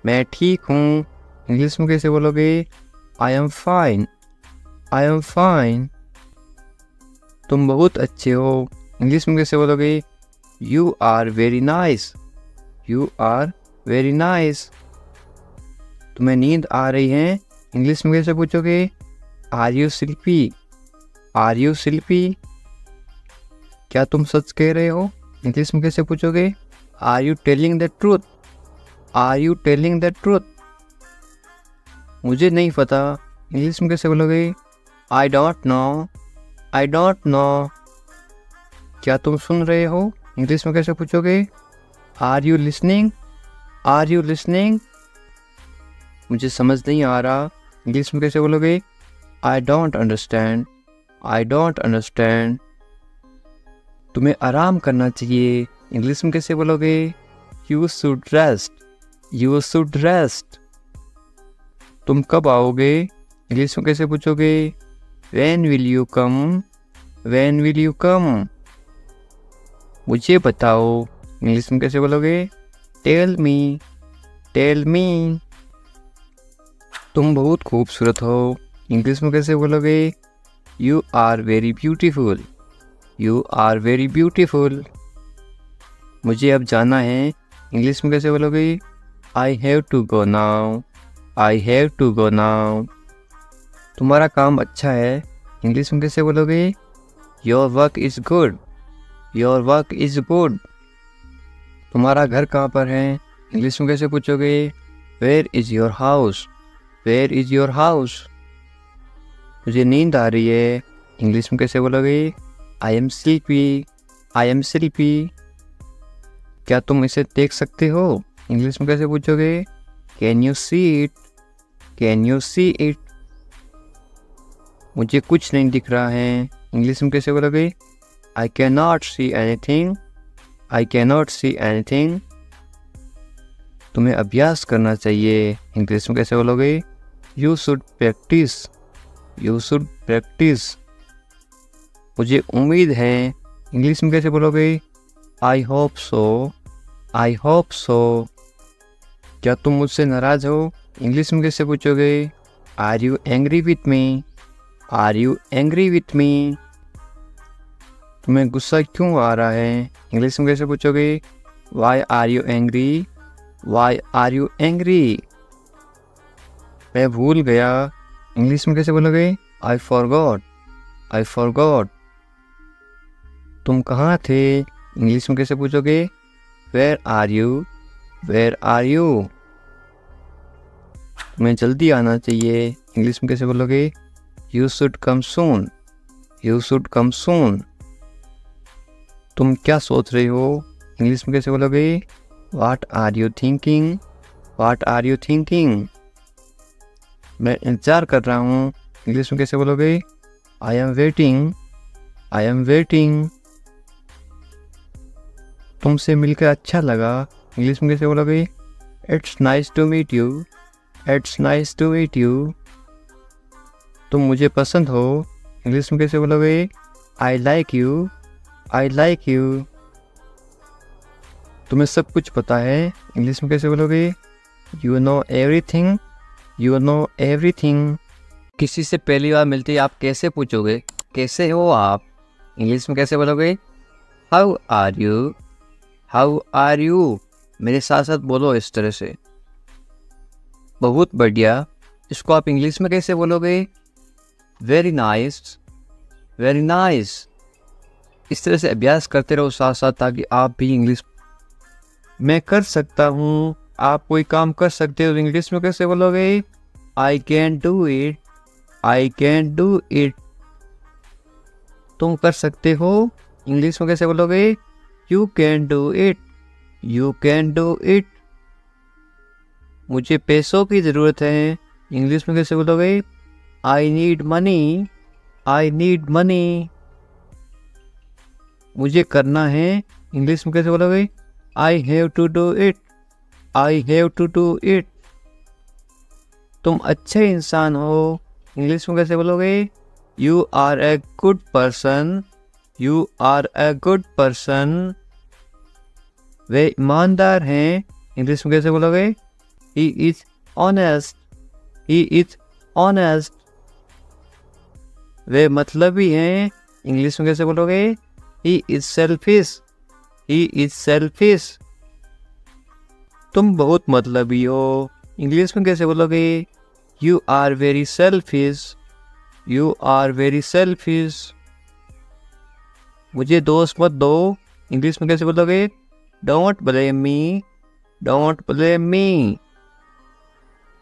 मैं ठीक हूँ, इंग्लिश में कैसे बोलोगे? I am fine, I am fine. तुम बहुत अच्छे हो, इंग्लिश में कैसे बोलोगे? You are very nice, you are very nice. तुम्हें नींद आ रही है, इंग्लिश में कैसे पूछोगे? Are you sleepy, are you sleepy. क्या तुम सच कह रहे हो, इंग्लिश में कैसे पूछोगे? Are you telling the truth, are you telling the truth. मुझे नहीं पता, इंग्लिश में कैसे बोलोगे? I don't know, I don't know. क्या तुम सुन रहे हो? इंग्लिश में कैसे पूछोगे? Are you listening, are you listening. मुझे समझ नहीं आ रहा, इंग्लिश में कैसे बोलोगे? I don't understand, I don't understand. तुम्हें आराम करना चाहिए, इंग्लिश में कैसे बोलोगे? You should rest, you should rest. तुम कब आओगे? इंग्लिश में कैसे पूछोगे? When will you come, when will you come. मुझे बताओ, इंग्लिश में कैसे बोलोगे? Tell me, tell me. तुम बहुत खूबसूरत हो, इंग्लिश में कैसे बोलोगे? You are very beautiful, you are very beautiful. मुझे अब जाना है, इंग्लिश में कैसे बोलोगे? I have to go now, I have to go now. तुम्हारा काम अच्छा है, इंग्लिश में कैसे बोलोगे? Your work is good, your work is good. तुम्हारा घर कहाँ पर है, इंग्लिश में कैसे पूछोगे? Where is your house, where is your house. मुझे नींद आ रही है, इंग्लिश में कैसे बोलोगे? I am sleepy, I am sleepy. क्या तुम इसे देख सकते हो, इंग्लिश में कैसे पूछोगे? Can you see it, can you see it. मुझे कुछ नहीं दिख रहा है, इंग्लिश में कैसे बोलोगे? I can not see anything, I can not see anything. तुम्हें अभ्यास करना चाहिए, इंग्लिश में कैसे बोलोगे? You should practise, you should practise. मुझे उम्मीद है, इंग्लिश में कैसे बोलोगे? I hope so, I hope so. क्या तुम मुझसे नाराज़ हो, इंग्लिश में कैसे पूछोगे? Are you angry with me, are you angry with me. तुम्हें गुस्सा क्यों आ रहा है, इंग्लिश में कैसे पूछोगे? Why are you angry, why are you angry. मैं भूल गया, इंग्लिश में कैसे बोलोगे? I forgot, I forgot. तुम कहाँ थे, इंग्लिश में कैसे पूछोगे? Where are you, where are you. तुम्हें जल्दी आना चाहिए, इंग्लिश में कैसे बोलोगे? You should come soon, you should come soon. तुम क्या सोच रहे हो, इंग्लिश में कैसे बोलोगे? What are you thinking, what are you thinking. मैं इंतज़ार कर रहा हूँ, इंग्लिश में कैसे बोलोगे? I am waiting, I am waiting. तुमसे मिलकर अच्छा लगा, इंग्लिश में कैसे बोलोगे? It's nice to meet you, it's nice to meet you. तुम मुझे पसंद हो, इंग्लिश में कैसे बोलोगे? I like you, I like you. तुम्हें सब कुछ पता है, इंग्लिश में कैसे बोलोगे? You know everything, you know everything. किसी से पहली बार मिलते ही आप कैसे पूछोगे? कैसे हो आप, इंग्लिश में कैसे बोलोगे? How are you, how are you. मेरे साथ साथ बोलो इस तरह से। बहुत बढ़िया। इसको आप इंग्लिश में कैसे बोलोगे? Very nice, very nice. इस तरह से अभ्यास करते रहो साथ साथ, ताकि आप भी इंग्लिश। मैं कर सकता हूँ, आप कोई काम कर सकते हो, इंग्लिश में कैसे बोलोगे? I can do it, I can do it. तुम कर सकते हो, इंग्लिश में कैसे बोलोगे? You can do it, you can do it. मुझे पैसों की ज़रूरत है, इंग्लिश में कैसे बोलोगे? I need money, I need money. मुझे करना है, इंग्लिश में कैसे बोलोगे? I have to do it, I have to do it. तुम अच्छे इंसान हो, इंग्लिश में कैसे बोलोगे? You are a good person, you are a good person. वे ईमानदार हैं, इंग्लिश में कैसे बोलोगे? He is honest, he is honest. वे मतलबी हैं, इंग्लिश में कैसे बोलोगे? He is selfish, he is selfish. तुम बहुत मतलबी हो, इंग्लिश में कैसे बोलोगे? You are very selfish, you are very selfish. मुझे दोस्त मत दो, इंग्लिश में कैसे बोलोगे? Don't blame me, don't blame me.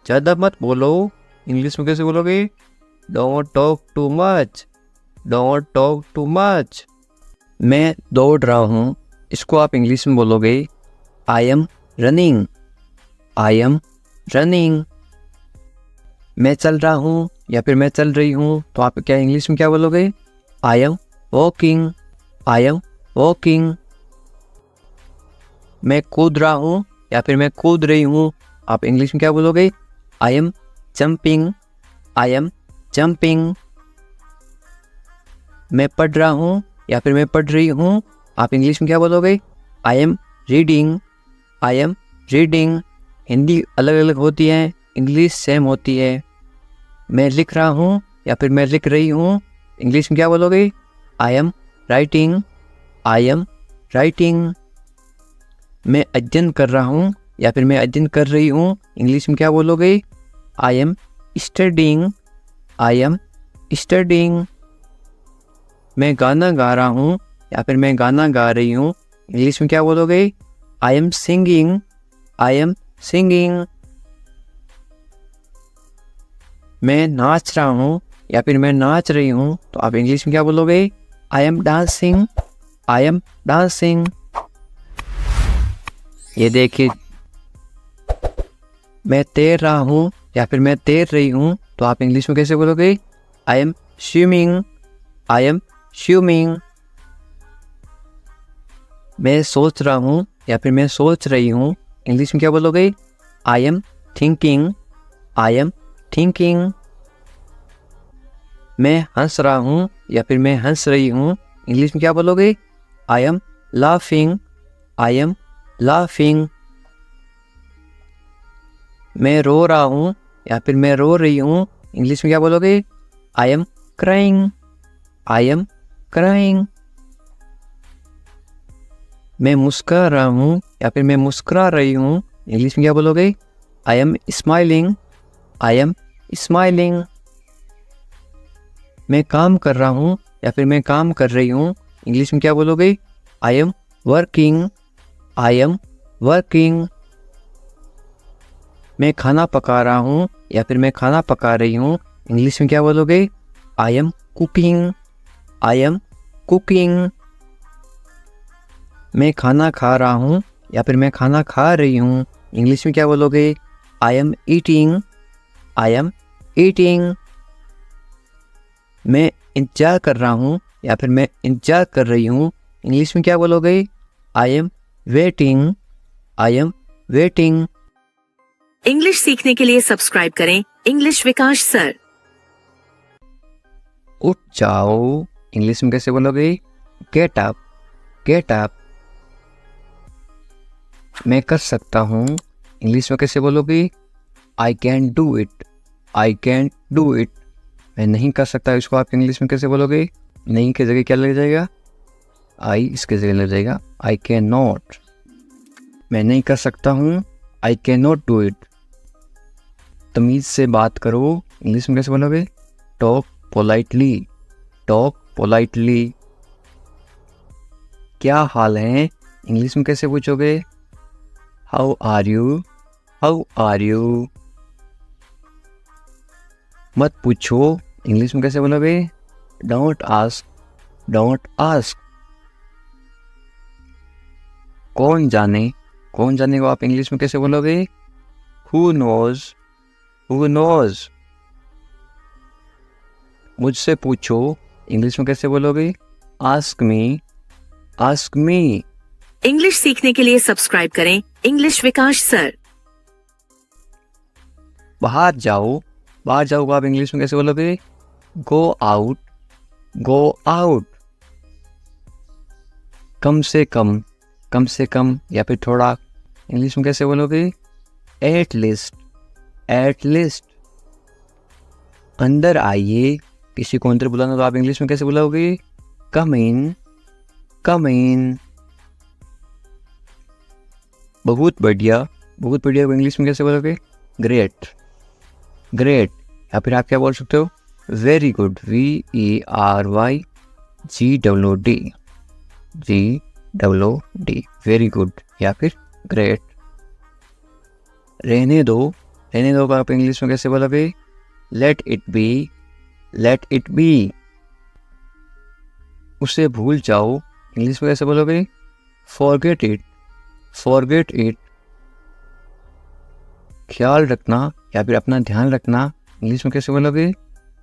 ज़्यादा मत बोलो, इंग्लिश में कैसे बोलोगे? Don't talk too much, don't talk too much. मैं दौड़ रहा हूँ, इसको आप इंग्लिश में बोलोगे I am running, I am running. मैं चल रहा हूँ या फिर मैं चल रही हूँ, तो आप क्या इंग्लिश में क्या बोलोगे? I am walking, I am walking. मैं कूद रहा हूँ या फिर मैं कूद रही हूँ, आप इंग्लिश में क्या बोलोगे? I M jumping, I am jumping. मैं पढ़ रहा हूँ या फिर मैं पढ़ रही हूँ, आप इंग्लिश में क्या बोलोगे? I am reading, I am reading. Hindi अलग अलग होती है, इंग्लिश सेम होती है। मैं लिख रहा हूँ या फिर मैं लिख रही हूँ, इंग्लिश में क्या बोलोगे? I am writing, I am writing. मैं अध्ययन कर रहा हूँ या फिर मैं अध्ययन कर रही हूँ, इंग्लिश में क्या बोलोगे? I M studying, I am studying. मैं गाना गा रहा हूँ या फिर मैं गाना गा रही हूँ, इंग्लिश में क्या बोलोगे? I am singing, I am singing. मैं नाच रहा हूँ या फिर मैं नाच रही हूँ, तो आप इंग्लिश में क्या बोलोगे? I M dancing, I am dancing. ये देखिए, मैं तैर रहा हूँ या फिर मैं तैर रही हूँ, तो आप इंग्लिश में कैसे बोलोगे? I M swimming, I am swimming. मैं सोच रहा हूँ या फिर मैं सोच रही हूँ, इंग्लिश में क्या बोलोगे? I am thinking, I am thinking. मैं हंस रहा हूँ या फिर मैं हंस रही हूँ, इंग्लिश में क्या बोलोगे? I am laughing, I am laughing. मैं रो रहा हूँ या फिर मैं रो रही हूँ, इंग्लिश में क्या बोलोगे? I am crying, I am crying. मैं मुस्कुरा रहा हूँ या फिर मैं मुस्कुरा रही हूँ, इंग्लिश में क्या बोलोगे? I am smiling, I am smiling. मैं काम कर रहा हूँ या फिर मैं काम कर रही हूँ, इंग्लिश में क्या बोलोगे? I am working, I am working. मैं खाना पका रहा हूँ या फिर मैं खाना पका रही हूँ, इंग्लिश में क्या बोलोगे? I am cooking, I am cooking. मैं खाना खा रहा हूँ या फिर मैं खाना खा रही हूँ, इंग्लिश में क्या बोलोगे? I am eating, I am eating. मैं इंतजार कर रहा हूँ या फिर मैं इंतजार कर रही हूँ, इंग्लिश में क्या बोलोगे? I am waiting, I am waiting. English सीखने के लिए सब्सक्राइब करें इंग्लिश विकास सर। उठ जाओ, इंग्लिश में कैसे बोलोगे? Get up, get up. मैं कर सकता हूँ, इंग्लिश में कैसे बोलोगे? I can do it, I can do it. मैं नहीं कर सकता, इसको आप इंग्लिश में कैसे बोलोगे? नहीं की जगह क्या लग जाएगा? आई इसके जगह लग जाएगा आई कैन नॉट। मैं नहीं कर सकता हूँ, I can not do it. तमीज़ से बात करो, इंग्लिश में कैसे बोलोगे? Talk politely, talk politely. क्या हाल है, इंग्लिश में कैसे पूछोगे? How are you, how are you. मत पूछो, इंग्लिश में कैसे बोलोगे? Don't ask, don't ask. कौन जाने, कौन जाने को आप इंग्लिश में कैसे बोलोगे? Who knows, who knows. मुझसे पूछो, इंग्लिश में कैसे बोलोगे? Ask me, ask me. English सीखने के लिए सब्सक्राइब करें इंग्लिश विकास सर। बाहर जाओ, बाहर जाओ को आप इंग्लिश में कैसे बोलोगे? Go out, go out. कम से कम, कम से कम या फिर थोड़ा, इंग्लिश में कैसे बोलोगे? At least, at least. अंदर आइए, किसी को अंदर बुलाना तो आप इंग्लिश में कैसे बुलाओगे? कम इन, कम इन। बहुत बढ़िया, बहुत बढ़िया को इंग्लिश में कैसे बोलोगे? Great, great. या फिर आप क्या बोल सकते हो? Very good, VERY GWD, GWD, very good या फिर ग्रेट। रहने दो, रहने दो को आप इंग्लिश में कैसे बोलोगे? Let it be, let it be. उसे भूल जाओ, इंग्लिश में कैसे बोलोगे? Forget it, forget it. ख्याल रखना या फिर अपना ध्यान रखना, इंग्लिश में कैसे बोलोगे?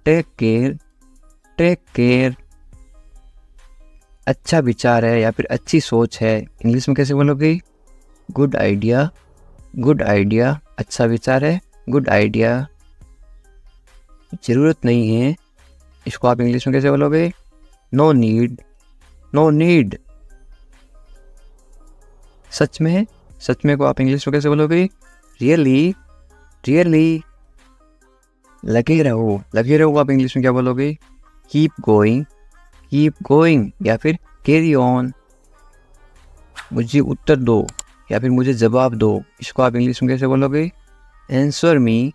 Take care, take care. अच्छा विचार है या फिर अच्छी सोच है, इंग्लिश में कैसे बोलोगे? Good idea, good idea. अच्छा विचार है, गुड आइडिया। ज़रूरत नहीं है, इसको आप इंग्लिश में कैसे बोलोगे? No need, no need. सच में, सच में को आप इंग्लिश में कैसे बोलोगे? Really, really. लगे रहो, लगे रहो आप इंग्लिश में क्या बोलोगे? कीप गोइंग, कीप गोइंग या फिर कैरी ऑन। मुझे उत्तर दो या फिर मुझे जवाब दो, इसको आप इंग्लिश में कैसे बोलोगे? Answer me,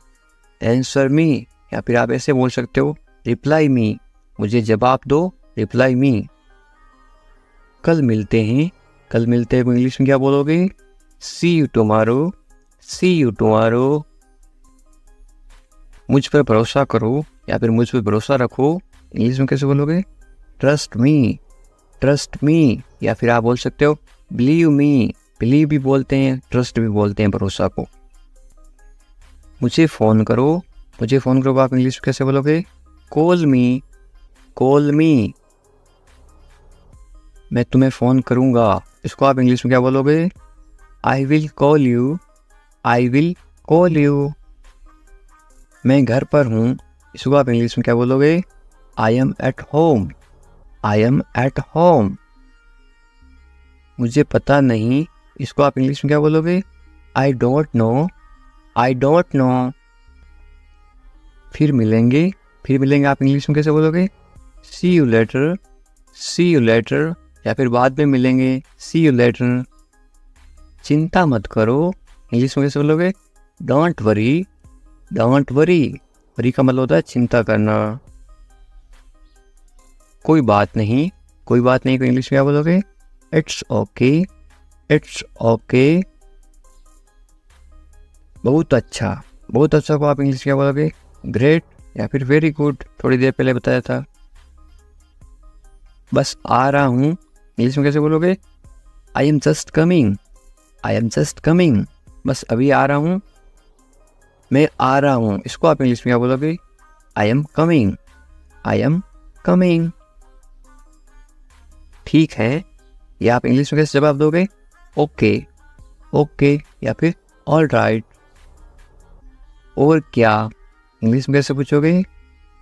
answer me. या फिर आप ऐसे बोल सकते हो, रिप्लाई मी, मुझे जवाब दो, रिप्लाई मी। कल मिलते हैं, कल मिलते हैं को इंग्लिश में क्या बोलोगे? See you tomorrow, see you tomorrow. मुझ पर भरोसा करो या फिर मुझ पर भरोसा रखो, इंग्लिश में कैसे बोलोगे? Trust me, trust me. या फिर आप बोल सकते हो बिलीव मी, बिलीव भी बोलते हैं, ट्रस्ट भी बोलते हैं भरोसा को। मुझे फ़ोन करो, मुझे फ़ोन करो आप इंग्लिश में कैसे बोलोगे? कॉल मी, कॉल मी। मैं तुम्हें फ़ोन करूँगा, इसको आप इंग्लिश में क्या बोलोगे? I will call you, I will call you. मैं घर पर हूँ, इसको आप इंग्लिश में क्या बोलोगे? I am at home, I am at home. मुझे पता नहीं, इसको आप इंग्लिश में क्या बोलोगे? I don't know, I don't know. फिर मिलेंगे, फिर मिलेंगे आप इंग्लिश में कैसे बोलोगे? See you later, see you later. या फिर बाद में मिलेंगे, सी यू लेटर। चिंता मत करो, इंग्लिश में कैसे बोलोगे? Don't worry, don't worry. Worry का मतलब होता है चिंता करना। कोई बात नहीं, कोई बात नहीं को इंग्लिश में क्या बोलोगे? It's okay, it's okay. बहुत अच्छा, बहुत अच्छा को आप इंग्लिश में क्या बोलोगे? ग्रेट या फिर वेरी गुड, थोड़ी देर पहले बताया था। बस आ रहा हूँ, इंग्लिश में कैसे बोलोगे? I am just coming, I am just coming. बस अभी आ रहा हूँ, मैं आ रहा हूँ, इसको आप इंग्लिश में क्या बोलोगे? I am coming, I am coming. ठीक है, या आप इंग्लिश में कैसे जवाब दोगे? ओके, ओके या फिर ऑल राइट। और क्या, इंग्लिश में कैसे पूछोगे?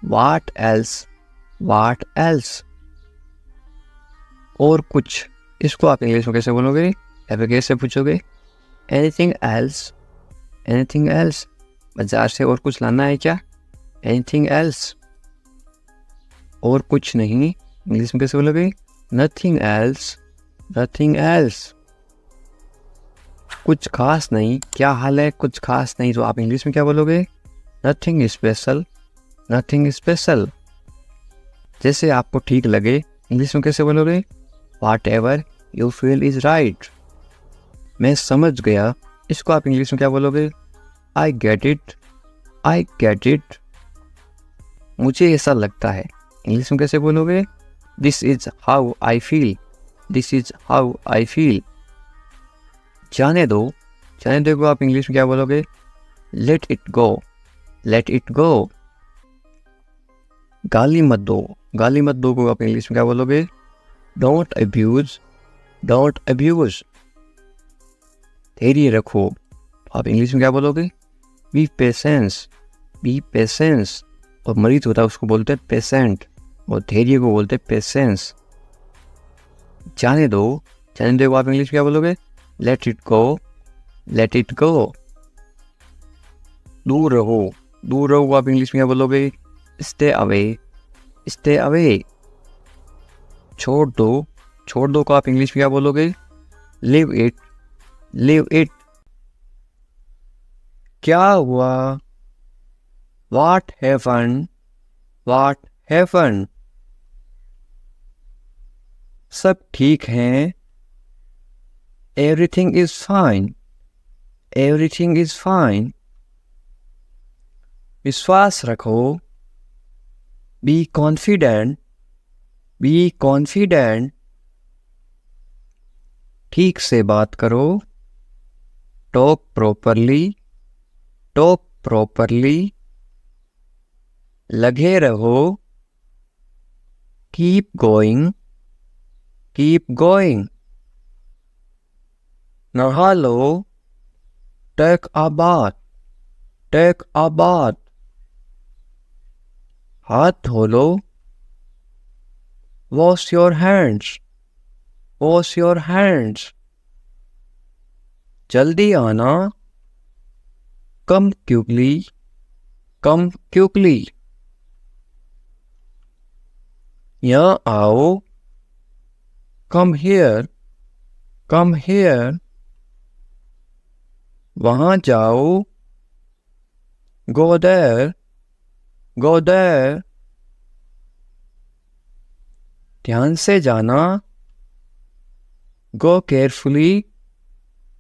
What else, what else. और कुछ, इसको आप इंग्लिश में कैसे बोलोगे या फिर कैसे पूछोगे? Anything else, anything else. बाजार से और कुछ लाना है क्या? Anything else. और कुछ नहीं, इंग्लिश में कैसे बोलोगे? Nothing else, nothing else. कुछ खास नहीं, क्या हाल है? कुछ खास नहीं, तो आप इंग्लिश में क्या बोलोगे? Nothing special, nothing special. जैसे आपको ठीक लगे, इंग्लिश में कैसे बोलोगे? What ever you feel is right. मैं समझ गया, इसको आप इंग्लिश में क्या बोलोगे? I get it, I get it. मुझे ऐसा लगता है, इंग्लिश में कैसे बोलोगे? This is how I feel, this is how I feel. जाने दो, जाने दो को आप इंग्लिश में क्या बोलोगे? Let it go, let it go. गाली मत दो, गाली मत दो को आप इंग्लिश में क्या बोलोगे? Don't abuse, don't abuse. धैर्य रखो, आप इंग्लिश में क्या बोलोगे? B patience, B patience. और मरीज होता है उसको बोलते हैं पेशेंट, और धैर्य को बोलते हैं पेशेंस। जाने दो, जाने दो को आप इंग्लिश में क्या बोलोगे? Let it go, let it go. दूर रहो, दूर रहो आप इंग्लिश में क्या बोलोगे? Stay away, stay away. छोड़ दो, छोड़ दो को आप इंग्लिश में क्या बोलोगे? Live it, live it. क्या हुआ? What happened, what happened. सब ठीक है, everything is fine, everything is fine. विश्वास रखो, बी कॉन्फिडेंट, बी कॉन्फिडेंट। ठीक से बात करो, टॉक प्रॉपरली, टॉक प्रॉपरली। लगे रहो, कीप गोइंग, कीप गोइंग। नहा लो, take a bath, take a bath. हाथ धो लो, wash your hands, wash your hands. जल्दी आना, कम क्विकली, कम क्विकली। यहाँ आओ, कम हियर, कम हियर। वहाँ जाओ, गो देयर, गो देयर। ध्यान से जाना, गो केयरफुली,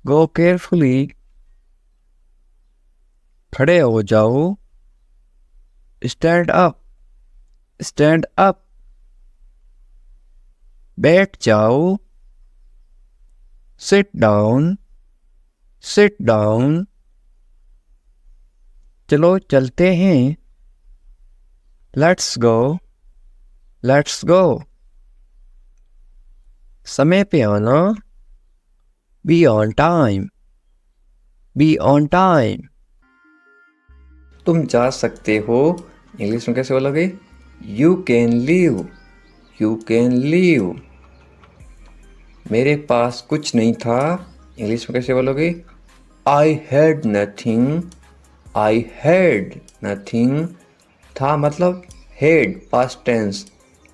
गो केयरफुली। खड़े हो जाओ, स्टैंड अप, स्टैंड अप। बैठ जाओ, सिट डाउन, सिट डाउन। चलो चलते हैं, लेट्स गो, लेट्स गो। समय पे आना, be on time, be on time. तुम जा सकते हो, इंग्लिश में कैसे बोलोगे? You can leave, you can leave. मेरे पास कुछ नहीं था, इंग्लिश में कैसे बोलोगे? I had nothing, I had nothing. था मतलब हैड, पास्ट टेंस।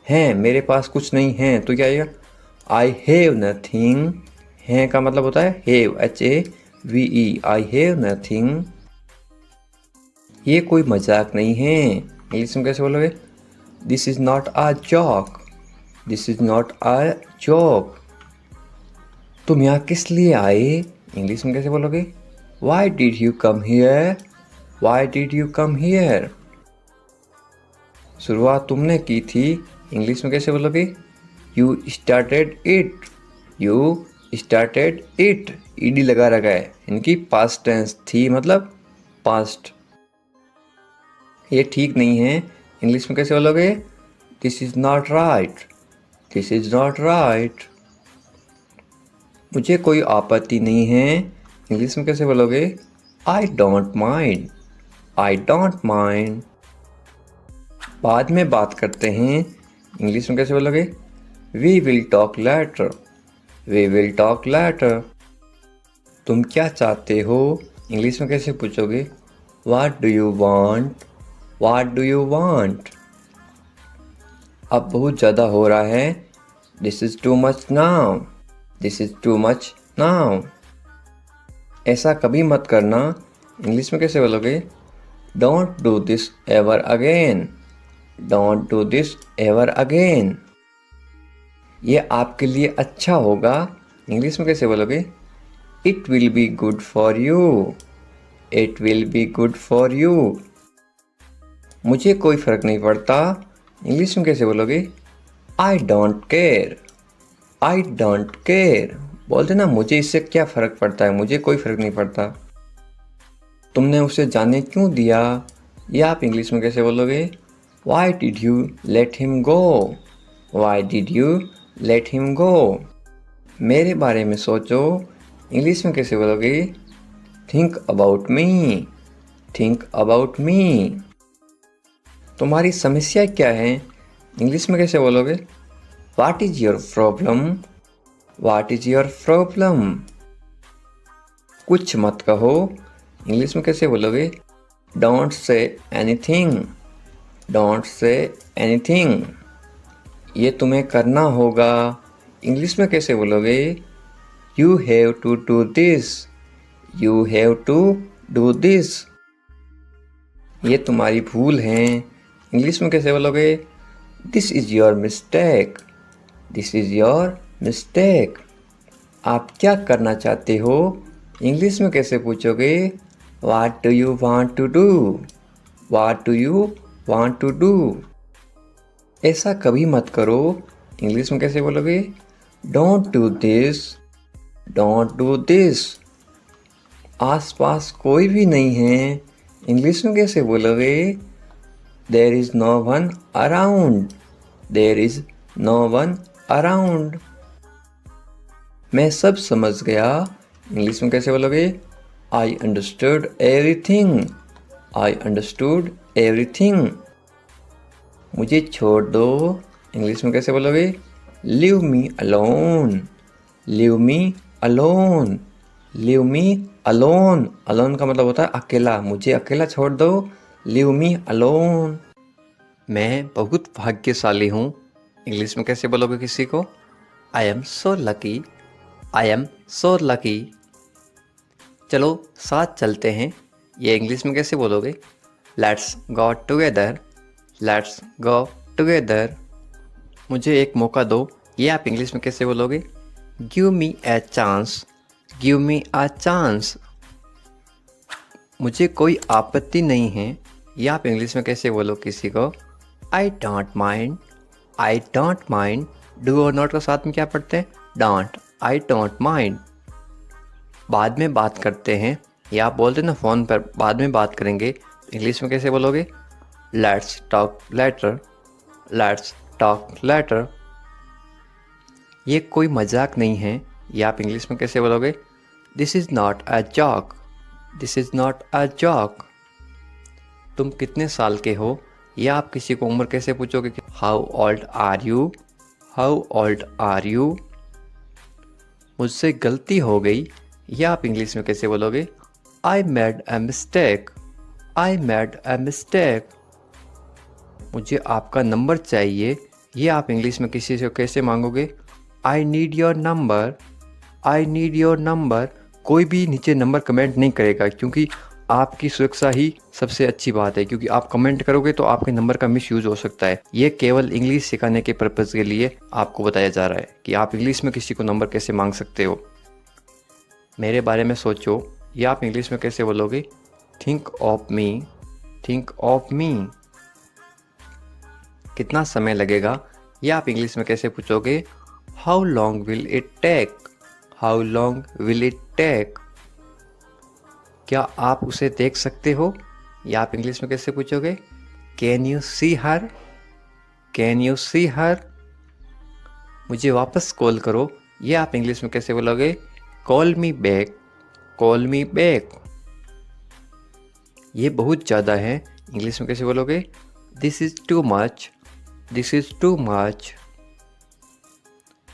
हैं, मेरे पास कुछ नहीं है, तो क्या आएगा? I have nothing. हैं का मतलब होता है have, HAVE, I have nothing. ये कोई मजाक नहीं है, इंग्लिश में कैसे बोलोगे? This is not a joke, this is not a joke. तुम यहाँ किस लिए आए, इंग्लिश में कैसे बोलोगे? Why did you come here, why did you come here. शुरुआत तुमने की थी, इंग्लिश में कैसे बोलोगे? You started it, you started it. ED लगा रखा है, इनकी पास्ट टेंस थी मतलब पास्ट। ये ठीक नहीं है, इंग्लिश में कैसे बोलोगे? This is not right, this is not right. मुझे कोई आपत्ति नहीं है, इंग्लिश में कैसे बोलोगे? I don't mind, I don't mind. बाद में बात करते हैं, इंग्लिश में कैसे बोलोगे? We will talk later, we will talk later. तुम क्या चाहते हो, इंग्लिश में कैसे पूछोगे? What do you want, what do you want. अब बहुत ज़्यादा हो रहा है, this is too much now, this is too much now. ऐसा कभी मत करना, इंग्लिश में कैसे बोलोगे? Don't do this ever again, don't do this ever again. ये आपके लिए अच्छा होगा, इंग्लिश में कैसे बोलोगे? It will be good for you, it will be good for you. मुझे कोई फ़र्क नहीं पड़ता, इंग्लिश में कैसे बोलोगे? I don't care, I don't care. बोलते ना, मुझे इससे क्या फ़र्क पड़ता है, मुझे कोई फ़र्क नहीं पड़ता। तुमने उसे जाने क्यों दिया, ये आप इंग्लिश में कैसे बोलोगे? Why did you let him go, why did you let him go. मेरे बारे में सोचो, इंग्लिश में कैसे बोलोगे? Think about me, think about मी। तुम्हारी समस्या क्या है, इंग्लिश में कैसे बोलोगे? What is your problem, what is your problem. कुछ मत कहो, इंग्लिश में कैसे बोलोगे? Don't say anything, don't say anything. ये तुम्हें करना होगा, इंग्लिश में कैसे बोलोगे? You have to do this, you have to do this. ये तुम्हारी भूल है, इंग्लिश में कैसे बोलोगे? This is your mistake, this is your mistake. आप क्या करना चाहते हो, इंग्लिश में कैसे पूछोगे? What do you want to do, What do you want to do? ऐसा कभी मत करो, इंग्लिश में कैसे बोलोगे? Don't do this. Don't do this. आसपास कोई भी नहीं है, इंग्लिश में कैसे बोलोगे? There is no one around. There is no one around. मैं सब समझ गया, इंग्लिश में कैसे बोलोगे? I understood everything. I understood everything. मुझे छोड़ दो, इंग्लिश में कैसे बोलोगे? Leave me alone. Leave me alone. Leave me alone. Alone का मतलब होता है अकेला, मुझे अकेला छोड़ दो. Leave me alone. मैं बहुत भाग्यशाली हूँ, इंग्लिश में कैसे बोलोगे किसी को? I am so lucky. I am so lucky. चलो साथ चलते हैं, ये इंग्लिश में कैसे बोलोगे? Let's go together. Let's go together. मुझे एक मौका दो, ये आप इंग्लिश में कैसे बोलोगे? Give me a chance. Give me a chance. मुझे कोई आपत्ति नहीं है, ये आप इंग्लिश में कैसे बोलो किसी को? आई don't mind. I don't mind. Do और नॉट का साथ में क्या पढ़ते हैं? डोंट. I don't mind. बाद में बात करते हैं, या आप बोलते हैं ना फ़ोन पर बाद में बात करेंगे, इंग्लिश में कैसे बोलोगे? Let's talk later. Let's talk later. ये कोई मजाक नहीं है, ये आप इंग्लिश में कैसे बोलोगे? This is not a joke. This is not a joke. तुम कितने साल के हो, या आप किसी को उम्र कैसे पूछोगे? How old are you. How old are you. मुझसे गलती हो गई, या आप इंग्लिश में कैसे बोलोगे? I made a mistake. I made a mistake. मुझे आपका नंबर चाहिए, ये आप इंग्लिश में किसी से कैसे मांगोगे? I need your number. I need your number. कोई भी नीचे नंबर कमेंट नहीं करेगा, क्योंकि आपकी सुरक्षा ही सबसे अच्छी बात है, क्योंकि आप कमेंट करोगे तो आपके नंबर का मिस यूज़ हो सकता है. ये केवल इंग्लिश सिखाने के पर्पज़ के लिए आपको बताया जा रहा है कि आप इंग्लिश में किसी को नंबर कैसे मांग सकते हो. मेरे बारे में सोचो, या आप इंग्लिश में कैसे बोलोगे? Think of me. Think of me. कितना समय लगेगा, या आप इंग्लिश में कैसे पूछोगे? How long will it take. How long will it take. क्या आप उसे देख सकते हो, या आप इंग्लिश में कैसे पूछोगे? Can you see her. Can you see her. मुझे वापस कॉल करो, ये आप इंग्लिश में कैसे बोलोगे? Call me back. Call me back. ये बहुत ज़्यादा है, इंग्लिश में कैसे बोलोगे? This is too much. This is too much.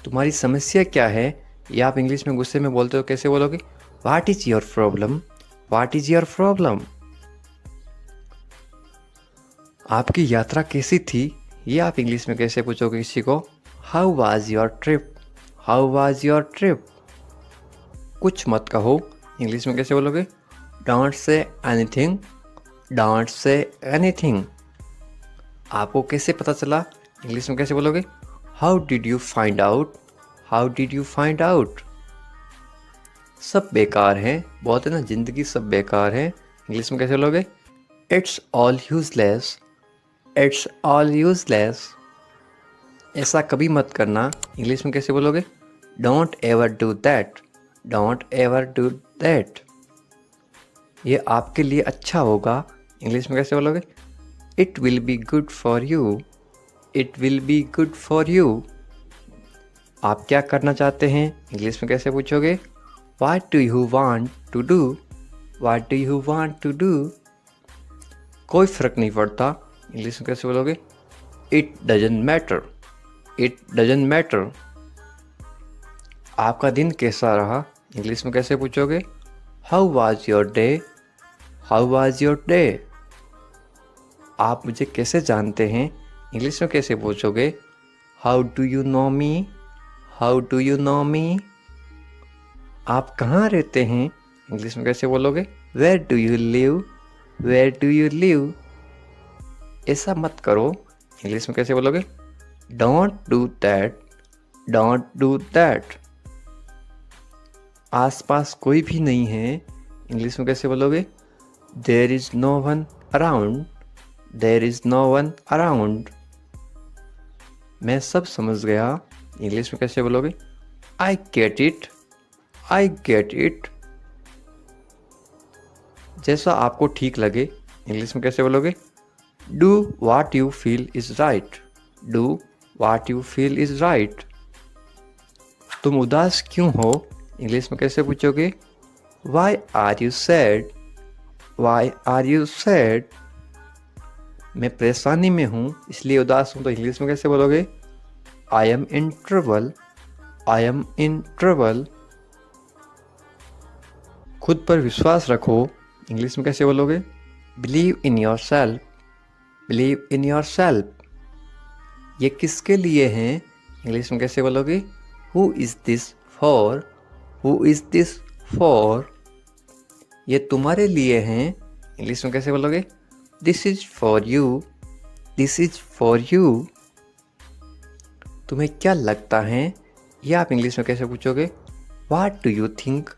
तुम्हारी समस्या क्या है, या आप इंग्लिश में गुस्से में बोलते हो कैसे बोलोगे? What is your problem. What is your problem. आपकी यात्रा कैसी थी, ये आप इंग्लिश में कैसे पूछोगे किसी को? How was your trip. How was your trip. कुछ मत कहो, इंग्लिश में कैसे बोलोगे? Don't say anything. Don't say anything. आपको कैसे पता चला, इंग्लिश में कैसे बोलोगे? How did you find out. How did you find out. सब बेकार है, बोलते ना ज़िंदगी सब बेकार है, इंग्लिश में कैसे बोलोगे? It's all useless. It's all useless. ऐसा कभी मत करना, इंग्लिश में कैसे बोलोगे? Don't ever do that. Don't ever do that. ये आपके लिए अच्छा होगा, इंग्लिश में कैसे बोलोगे? It will be good for you. It will be good for you. आप क्या करना चाहते हैं, इंग्लिश में कैसे पूछोगे? What do you want to do. What do you want to do. कोई फ़र्क नहीं पड़ता, इंग्लिश में कैसे बोलोगे? It doesn't matter. It doesn't matter. आपका दिन कैसा रहा, इंग्लिश में कैसे पूछोगे? How was your day. How was your day. आप मुझे कैसे जानते हैं, इंग्लिश में कैसे पूछोगे? How do you know me. How do you know me. आप कहाँ रहते हैं, इंग्लिश में कैसे बोलोगे? Where do you live. Where do you live. ऐसा मत करो, इंग्लिश में कैसे बोलोगे? Don't do that. Don't do that. आसपास कोई भी नहीं है, इंग्लिश में कैसे बोलोगे? There is no one around. There is no one around. मैं सब समझ गया, इंग्लिश में कैसे बोलोगे? I get it, I get it. जैसा आपको ठीक लगे, इंग्लिश में कैसे बोलोगे? Do what you feel is right, do what you feel is right. तुम उदास क्यों हो, इंग्लिश में कैसे पूछोगे? Why are you sad, why are you sad. मैं परेशानी में हूँ इसलिए उदास हूँ, तो इंग्लिश में कैसे बोलोगे? I M in trouble, I am in trouble. खुद पर विश्वास रखो, इंग्लिश में कैसे बोलोगे? Believe in your self, believe in your self. ये किसके लिए हैं, इंग्लिश में कैसे बोलोगे? Who is this for, who is this for. ये तुम्हारे लिए हैं, इंग्लिश में कैसे बोलोगे? This is for you, this is for you. तुम्हें क्या लगता है, ये आप इंग्लिश में कैसे पूछोगे? वाट do you think,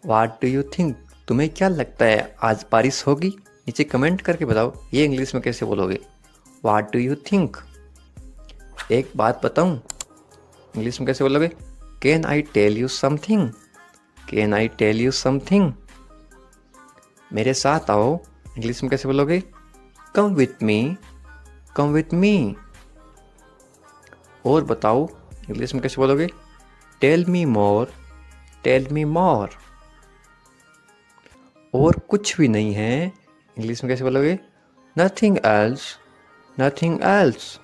watt do you think. तुम्हें क्या लगता है आज बारिश होगी? नीचे कमेंट करके बताओ, ये इंग्लिश में कैसे बोलोगे? What do you think. एक बात बताऊं, इंग्लिश में कैसे बोलोगे? Can I tell you something, can I tell you something. मेरे साथ आओ, इंग्लिश में कैसे बोलोगे? Come with me, come with me. और बताओ, इंग्लिश में कैसे बोलोगे? Tell me more, tell me more. और कुछ भी नहीं है, इंग्लिश में कैसे बोलोगे? Nothing else, nothing else.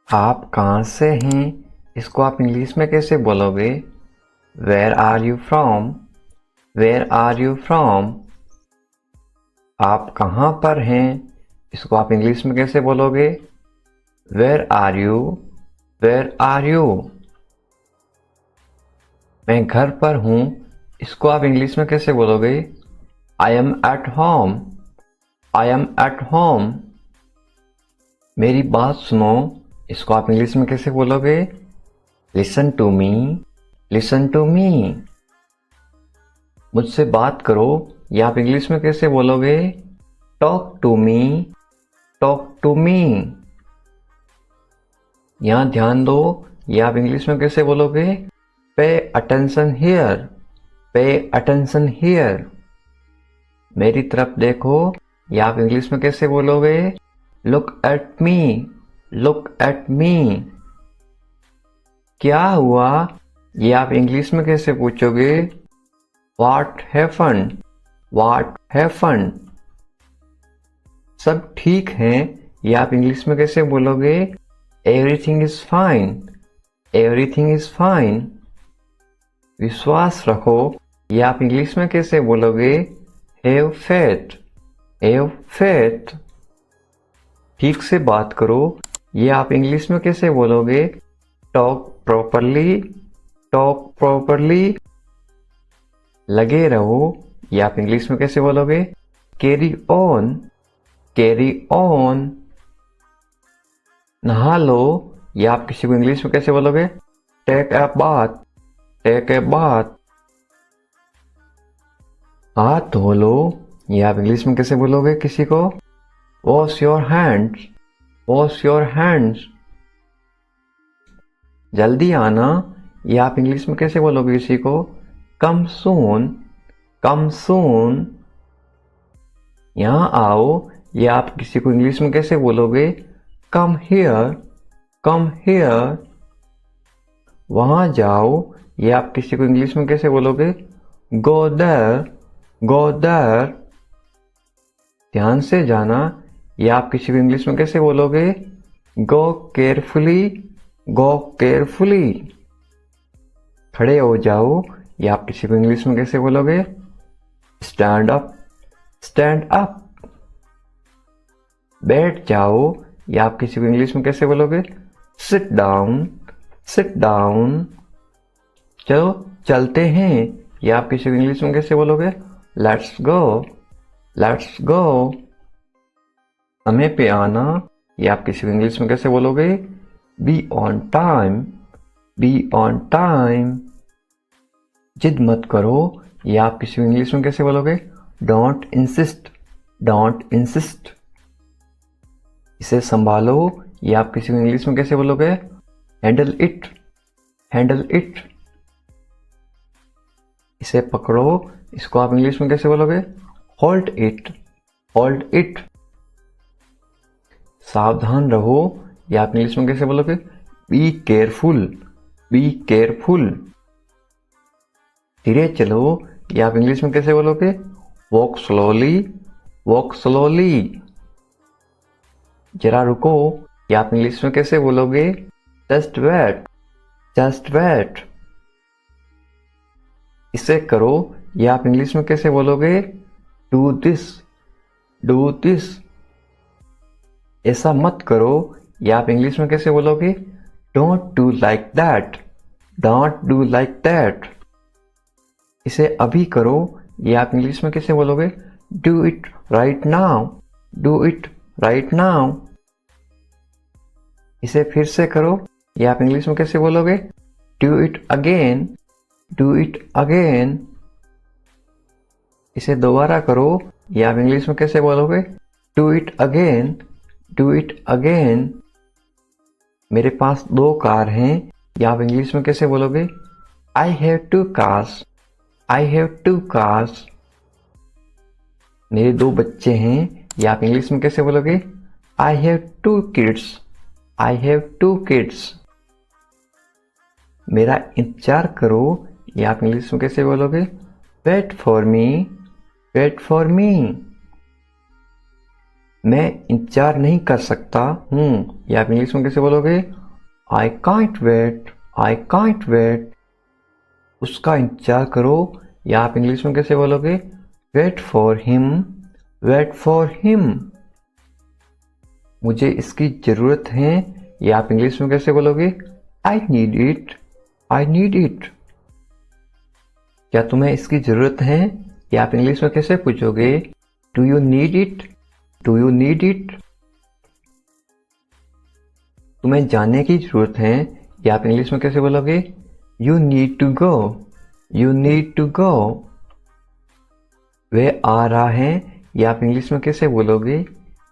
आप कहाँ से हैं, इसको आप इंग्लिश में कैसे बोलोगे? Where are you from, where are you from. आप कहाँ पर हैं, इसको आप इंग्लिश में कैसे बोलोगे? Where are you, where are you. मैं घर पर हूँ, इसको आप इंग्लिश में कैसे बोलोगे? I am at home, I am at home. मेरी बात सुनो, इसको आप इंग्लिश में कैसे बोलोगे? Listen to me, listen to me. मुझसे बात करो, ये आप इंग्लिश में कैसे बोलोगे? Talk to me, talk to me. यहां ध्यान दो, ये आप इंग्लिश में कैसे बोलोगे? Pay attention here, pay attention here. मेरी तरफ देखो, ये आप इंग्लिश में कैसे बोलोगे? Look at me, look at मी। क्या हुआ, ये आप इंग्लिश में कैसे पूछोगे? What happened, what happened। सब ठीक है, ये आप इंग्लिश में कैसे बोलोगे? Everything is fine, everything is fine। विश्वास रखो, ये आप इंग्लिश में कैसे बोलोगे? Have faith, have faith। ठीक से बात करो, ये आप इंग्लिश में कैसे बोलोगे? Talk properly, talk properly। लगे रहो, ये आप इंग्लिश में कैसे बोलोगे? Carry on, carry on. नहा लो, ये आप किसी को इंग्लिश में कैसे बोलोगे? Take a bath, take a bath. हाथ धो लो, ये आप इंग्लिश में कैसे बोलोगे किसी को? Wash your hands, wash your hands. जल्दी आना, ये आप इंग्लिश में कैसे बोलोगे किसी को? कम सून, कम सून। यहां आओ, ये आप किसी को इंग्लिश में कैसे बोलोगे? Come here, come here. वहां जाओ, ये आप किसी को इंग्लिश में कैसे बोलोगे? Go there, go there. ध्यान से जाना, ये आप किसी को इंग्लिश में कैसे बोलोगे? गो केयरफुली, गो केयरफुली। खड़े हो जाओ, ये आप किसी को इंग्लिश में कैसे बोलोगे? Stand up, stand up. बैठ जाओ, ये आप किसी को इंग्लिश में कैसे बोलोगे? Sit down, sit down. चलो चलते हैं, ये आप किसी को इंग्लिश में कैसे बोलोगे? Let's go, let's go. समय पे आना, ये आप किसी को इंग्लिश में कैसे बोलोगे? Be on time, be on time. जिद मत करो, ये आप किसी को इंग्लिश में कैसे बोलोगे? Don't insist, don't insist. इसे संभालो, ये आप किसी को इंग्लिश में कैसे बोलोगे? Handle it, handle it. इसे पकड़ो, इसको आप इंग्लिश में कैसे बोलोगे? Hold it, hold it. सावधान रहो, ये आप इंग्लिश में कैसे बोलोगे? Be careful, be careful. धीरे चलो, ये आप इंग्लिश में कैसे बोलोगे? Walk slowly, walk slowly. जरा रुको, ये आप इंग्लिश में कैसे बोलोगे? Just wait, just wait. इसे करो, ये आप इंग्लिश में कैसे बोलोगे? Do this, do this. ऐसा मत करो, ये आप इंग्लिश में कैसे बोलोगे? Don't do like that, don't do like that. इसे अभी करो, ये आप इंग्लिश में कैसे बोलोगे? Do it right now, do it right now. इसे फिर से करो, ये आप इंग्लिश में कैसे बोलोगे? Do it again, do it again. इसे दोबारा करो, ये आप इंग्लिश में कैसे बोलोगे? Do it again, do it again. मेरे पास 2 कार हैं, ये आप इंग्लिश में कैसे बोलोगे? I have 2 cars, I have 2 cars. मेरे 2 बच्चे हैं, ये आप इंग्लिश में कैसे बोलोगे? I have 2 kids, I have 2 kids. मेरा इंतजार करो, ये आप इंग्लिश में कैसे बोलोगे? Wait for me, wait for me. मैं इंतजार नहीं कर सकता हूँ, ये आप इंग्लिश में कैसे बोलोगे? I can't wait, I can't wait. उसका इंतजार करो, या आप इंग्लिश में कैसे बोलोगे? Wait for him, wait for him. मुझे इसकी जरूरत है, या आप इंग्लिश में कैसे बोलोगे? I need it, I need it. क्या तुम्हें इसकी जरूरत है, या आप इंग्लिश में कैसे पूछोगे? Do you need it, do you need it. तुम्हें जाने की जरूरत है, या आप इंग्लिश में कैसे बोलोगे? You need to go, you need to go. वह आ रहा है, या आप इंग्लिश में कैसे बोलोगे?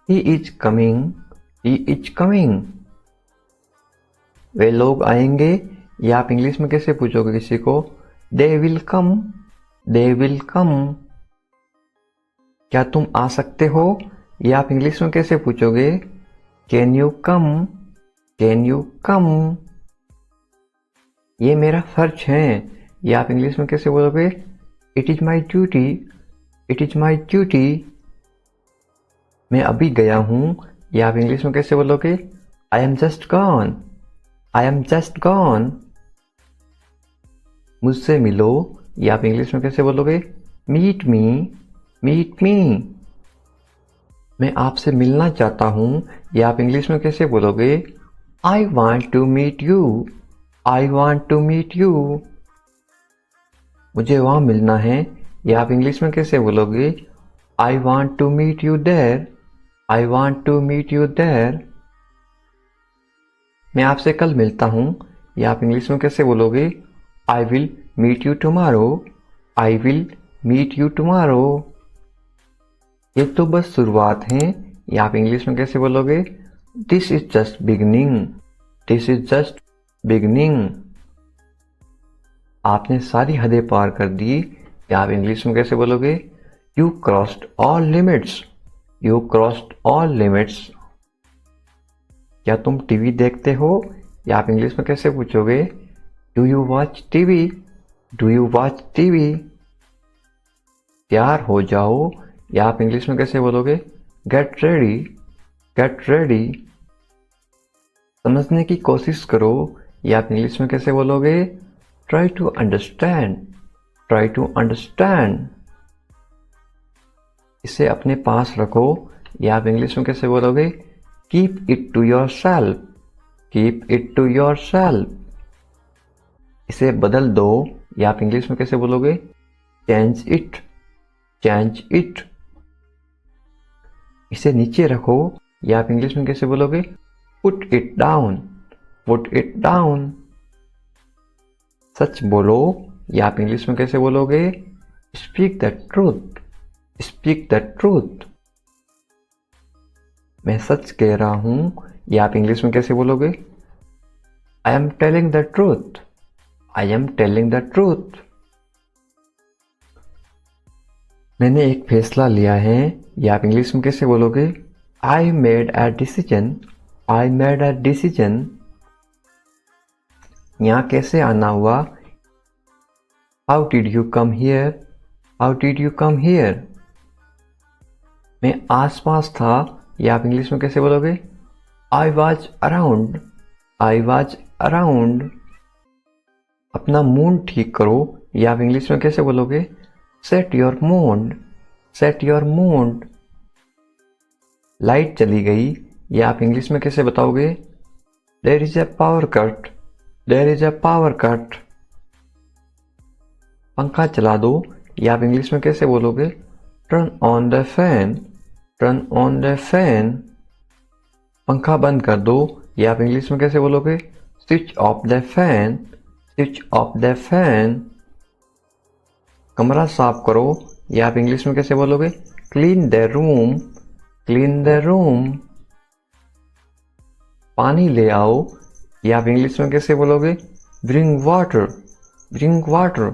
He is coming, he is coming. वे लोग आएंगे, या आप इंग्लिश में कैसे पूछोगे किसी को? They will come, they will come. क्या तुम आ सकते हो, या आप इंग्लिश में कैसे पूछोगे? Can you come, can you कम। ये मेरा फर्ज है, या आप इंग्लिश में कैसे बोलोगे? It is my duty, it is my duty. मैं अभी गया हूं, या आप इंग्लिश में कैसे बोलोगे? I am just gone, I am just gone. मुझसे मिलो, या आप इंग्लिश में कैसे बोलोगे? Meet me, meet me. मैं आपसे मिलना चाहता हूं, या आप इंग्लिश में कैसे बोलोगे? I want to meet you, I want to meet you. मुझे वहां मिलना है, या आप इंग्लिश में कैसे बोलोगे? I want to meet you there, I want to meet you there. मैं आपसे कल मिलता हूं, या आप इंग्लिश में कैसे बोलोगे? I will meet you tomorrow, I will meet you tomorrow. ये तो बस शुरुआत है, या आप इंग्लिश में कैसे बोलोगे? This is just beginning, this is just beginning. आपने सारी हदें पार कर दी, या आप इंग्लिश में कैसे बोलोगे? You crossed all limits, you crossed all limits. क्या तुम टीवी देखते हो, या आप इंग्लिश में कैसे पूछोगे? Do you watch TV, do you watch TV. तैयार हो जाओ, या आप इंग्लिश में कैसे बोलोगे? Get ready, get ready. समझने की कोशिश करो, या आप इंग्लिश में कैसे बोलोगे? Try to understand, try to understand. इसे अपने पास रखो, या आप इंग्लिश में कैसे बोलोगे? Keep it to yourself, keep it to yourself. इसे बदल दो, या आप इंग्लिश में कैसे बोलोगे? Change it, change it. इसे नीचे रखो, या आप इंग्लिश में कैसे बोलोगे? Put it down, put it down. सच बोलो, या आप इंग्लिश में कैसे बोलोगे? Speak the truth, speak the truth. मैं सच कह रहा हूं, ये आप इंग्लिश में कैसे बोलोगे? I am telling the truth, I am telling the truth. मैंने एक फैसला लिया है, ये आप इंग्लिश में कैसे बोलोगे? I made a decision, I made a decision. यहाँ कैसे आना हुआ? How did you come here, how did you come here. मैं आसपास था, ये आप इंग्लिश में कैसे बोलोगे? I was around, I was around. अपना मूड ठीक करो, ये आप इंग्लिश में कैसे बोलोगे? Set your mood, set your mood. Light चली गई, ये आप इंग्लिश में कैसे बताओगे? There is a power cut, there is a power cut. पंखा चला दो, ये आप इंग्लिश में कैसे बोलोगे? Turn on the fan, turn on the fan. पंखा बंद कर दो, ये आप इंग्लिश में कैसे बोलोगे? Switch off the fan, switch off the fan. कमरा साफ करो, ये आप इंग्लिश में कैसे बोलोगे? Clean the room, clean the room. पानी ले आओ, ये आप इंग्लिश में कैसे बोलोगे? Bring water, bring water.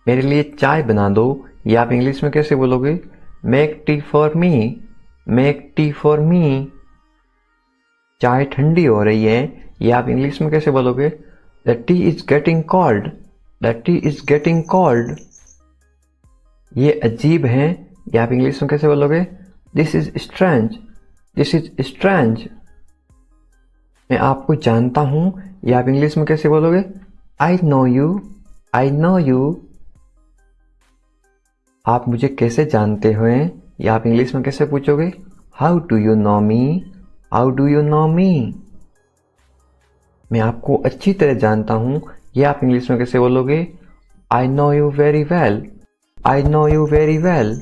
मेरे लिए चाय बना दो, ये आप इंग्लिश में कैसे बोलोगे? Make tea for me, make tea for me. चाय ठंडी हो रही है, ये आप इंग्लिश में कैसे बोलोगे? The T is getting cold, the T is getting cold. ये अजीब है, ये आप इंग्लिश में कैसे बोलोगे? This is strange, this is strange. मैं आपको जानता हूं, ये आप इंग्लिश में कैसे बोलोगे? I know you, I know you. आप मुझे कैसे जानते हो? ये आप इंग्लिश में कैसे पूछोगे? How do you know me, how do you know me. मैं आपको अच्छी तरह जानता हूं, ये आप इंग्लिश में कैसे बोलोगे? I know you very well, I know you very well.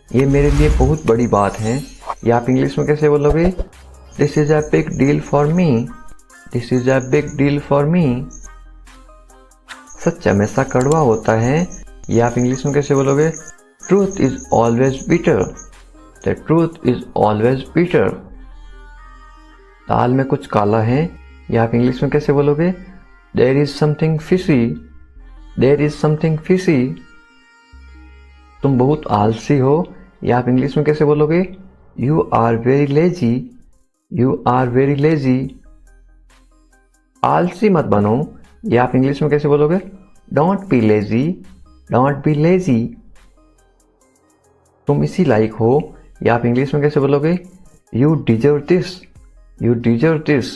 ये मेरे लिए बहुत बड़ी बात है, ये आप इंग्लिश में कैसे बोलोगे? This is a big deal for me, this is a big deal for me. सच हमेशा कड़वा होता है, ये आप इंग्लिश में कैसे बोलोगे? Truth is always bitter, the truth is always bitter. दाल में कुछ काला है, ये आप इंग्लिश में कैसे बोलोगे? There is something fishy, there is something fishy. तुम बहुत आलसी हो, ये आप इंग्लिश में कैसे बोलोगे? You are very lazy, you are very lazy. आलसी मत बनो, ये आप इंग्लिश में कैसे बोलोगे? Don't be lazy, don't be lazy. तुम इसी लायक हो, ये आप इंग्लिश में कैसे बोलोगे? You deserve this, you deserve this.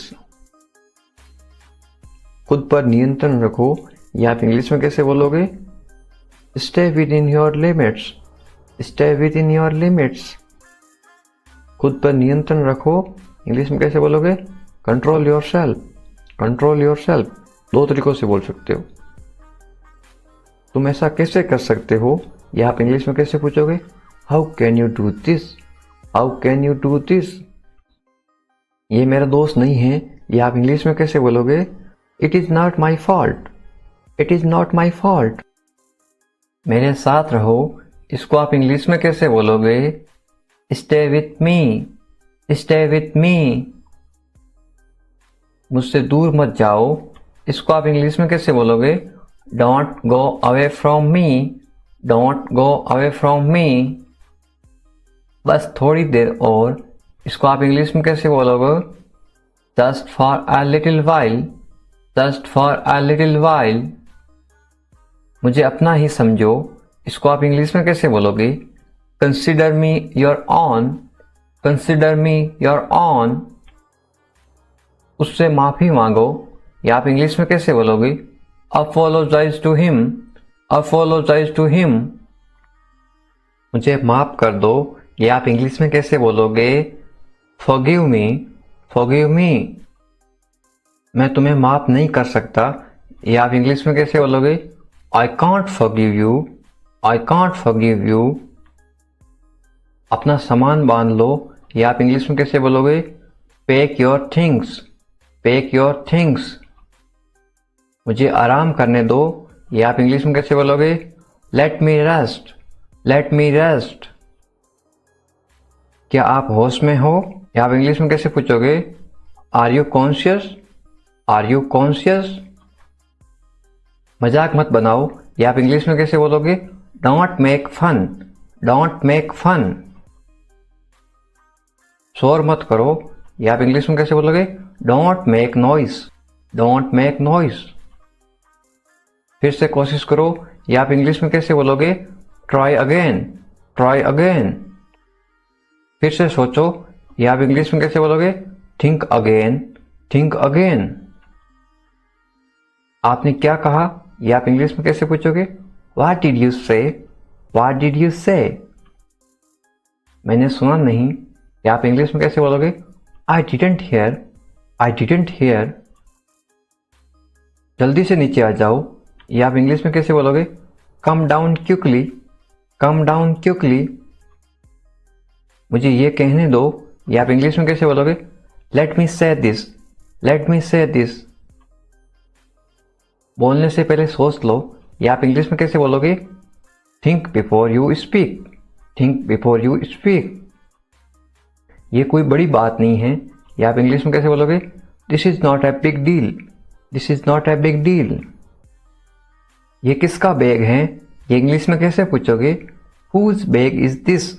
खुद पर नियंत्रण रखो, ये आप इंग्लिश में कैसे बोलोगे? Stay with in your limits, stay with in your limits. खुद पर नियंत्रण रखो, इंग्लिश में कैसे बोलोगे? Control your self, control your self. दो तरीकों से बोल सकते हो। तुम ऐसा कैसे कर सकते हो, ये आप इंग्लिश में कैसे पूछोगे? How can you do this, how can you do this. ये मेरा दोस्त नहीं है, ये आप इंग्लिश में कैसे बोलोगे? It is not my fault, it is not my fault. मेरे साथ रहो, इसको आप इंग्लिश में कैसे बोलोगे? Stay with me, stay with me. मुझसे दूर मत जाओ, इसको आप इंग्लिश में कैसे बोलोगे? Don't go away from me, don't go away from me. बस थोड़ी देर और, इसको आप इंग्लिश में कैसे बोलोगे? Just for a little while, just for a little while. मुझे अपना ही समझो, इसको आप इंग्लिश में कैसे बोलोगे? Consider me your own, consider me your own. उससे माफी मांगो, या आप इंग्लिश में कैसे बोलोगे? Apologise to him, apologise to him. मुझे माफ कर दो, ये आप इंग्लिश में कैसे बोलोगे? Forgive me, forgive me. मैं तुम्हें माफ नहीं कर सकता, ये आप इंग्लिश में कैसे बोलोगे? I can't forgive you, I can't forgive you. अपना सामान बांध लो, ये आप इंग्लिश में कैसे बोलोगे? Pack your things, pack your things. मुझे आराम करने दो, ये आप इंग्लिश में कैसे बोलोगे? लेट मी रेस्ट, लेट मी रेस्ट। क्या आप होश में हो? या आप इंग्लिश में कैसे पूछोगे? Are you conscious? Are you conscious? मजाक मत बनाओ, या आप इंग्लिश में कैसे बोलोगे? Don't make fun. Don't make fun. शोर मत करो, या आप इंग्लिश में कैसे बोलोगे? Don't make noise. Don't make noise. फिर से कोशिश करो, या आप इंग्लिश में कैसे बोलोगे? Try again. Try again. फिर से सोचो, या आप इंग्लिश में कैसे बोलोगे? Think again. Think again. आपने क्या कहा? या आप इंग्लिश में कैसे पूछोगे? व्हाट डिड यू से? व्हाट डिड यू से? मैंने सुना नहीं, या आप इंग्लिश में कैसे बोलोगे? I didn't here. I didn't here. जल्दी से नीचे आ जाओ, या आप इंग्लिश में कैसे बोलोगे? Come down quickly. Come down quickly. मुझे ये कहने दो, या आप इंग्लिश में कैसे बोलोगे? लेट मी से दिस। लेट मी से दिस। बोलने से पहले सोच लो, या आप इंग्लिश में कैसे बोलोगे? Think before you speak. Think before you speak. ये कोई बड़ी बात नहीं है, या आप इंग्लिश में कैसे बोलोगे? This is not a big deal. This is not a big deal. ये किसका बैग है? ये इंग्लिश में कैसे पूछोगे? Whose bag is this?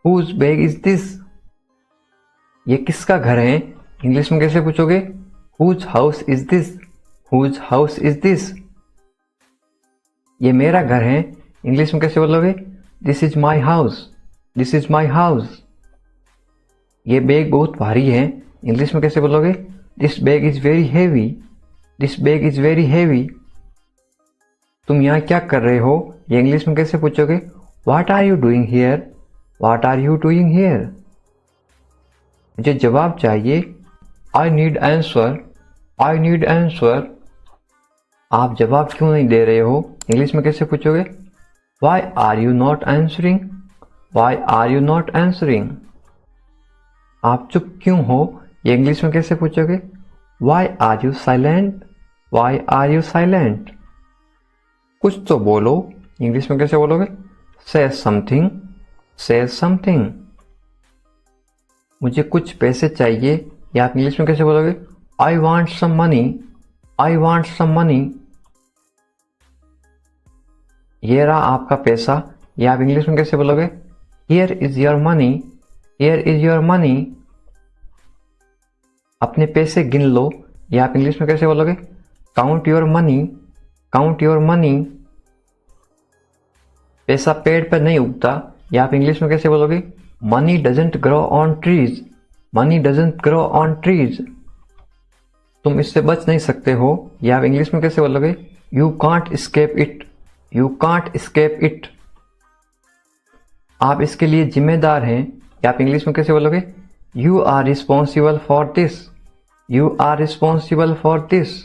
Whose bag is this? ये किसका घर है? इंग्लिश में कैसे पूछोगे? Whose house is this? Whose house is this? ये मेरा घर है, इंग्लिश में कैसे बोलोगे? This is my house. This is my house. ये बैग बहुत भारी है, इंग्लिश में कैसे बोलोगे? This bag is very heavy. This bag is very heavy. तुम यहाँ क्या कर रहे हो? ये इंग्लिश में कैसे पूछोगे? What are you doing here? What are you doing here? मुझे जवाब चाहिए। I need answer. I need answer. आप जवाब क्यों नहीं दे रहे हो? इंग्लिश में कैसे पूछोगे? Why are you not answering? Why are you not answering? आप चुप क्यों हो? ये इंग्लिश में कैसे पूछोगे? Why are you silent? Why are you silent? कुछ तो बोलो, इंग्लिश में कैसे बोलोगे? से समथिंग। से समथिंग। मुझे कुछ पैसे चाहिए, या आप इंग्लिश में कैसे बोलोगे? I want some money. I want some money. ये रहा आपका पैसा, या आप इंग्लिश में कैसे बोलोगे? Here is your money. Here is your money. अपने पैसे गिन लो, या आप इंग्लिश में कैसे बोलोगे? Count your money. Count your money. पैसा पेड़ पर नहीं उगता, या आप इंग्लिश में कैसे बोलोगे? Money doesn't grow on trees. Money doesn't grow on trees. तुम इससे बच नहीं सकते हो, या आप इंग्लिश में कैसे बोलोगे? You can't escape it. You can't escape it. आप इसके लिए जिम्मेदार हैं, या आप इंग्लिश में कैसे बोलोगे? You are responsible for this. You are responsible for this.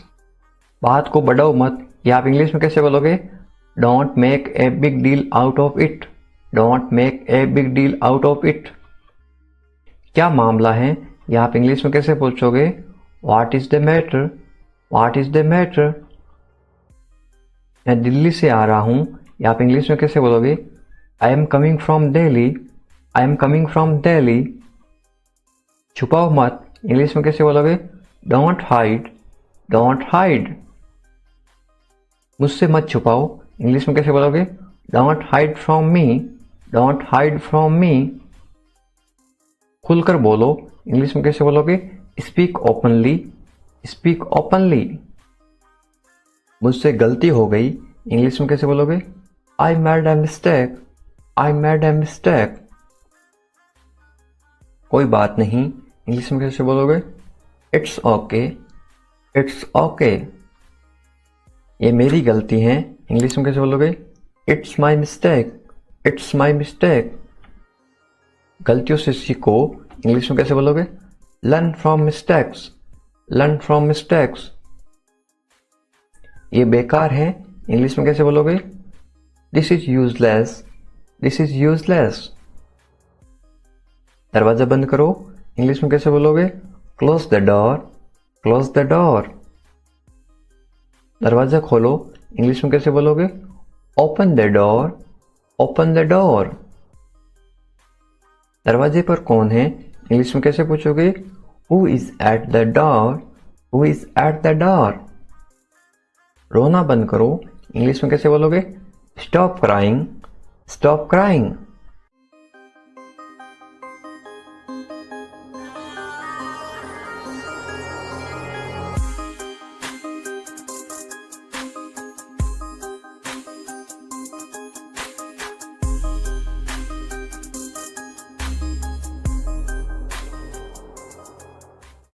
बात को बढ़ाओ मत, या आप इंग्लिश में कैसे बोलोगे? Don't make a big deal out of it. Don't make a big deal out of it. क्या मामला है, या आप इंग्लिश में कैसे पूछोगे? What is the matter? What is the matter? मैं दिल्ली से आ रहा हूं, या आप इंग्लिश में कैसे बोलोगे? I am coming from Delhi. I am coming from Delhi. छुपाओ मत, इंग्लिश में कैसे बोलोगे? Don't hide. Don't hide. मुझसे मत छुपाओ, इंग्लिश में कैसे बोलोगे? Don't hide from me. Don't hide from me. खुलकर बोलो, इंग्लिश में कैसे बोलोगे? Speak openly. Speak openly. मुझसे गलती हो गई, इंग्लिश में कैसे बोलोगे? I made a mistake. I made a mistake. कोई बात नहीं, इंग्लिश में कैसे बोलोगे? It's okay. It's okay. ये मेरी गलती है, इंग्लिश में कैसे बोलोगे? It's my mistake. It's my mistake. गलतियों से सीखो, इंग्लिश में कैसे बोलोगे? Learn from mistakes. Learn from mistakes. ये बेकार है, इंग्लिश में कैसे बोलोगे? This is useless. This is useless. दरवाजा बंद करो, इंग्लिश में कैसे बोलोगे? Close the door. Close the door. दरवाजा खोलो, इंग्लिश में कैसे बोलोगे? Open the door. Open the door. दरवाजे पर कौन है इंग्लिश में कैसे पूछोगे? Who is at the door? Who is at the door? रोना बंद करो इंग्लिश में कैसे बोलोगे? Stop crying. Stop crying.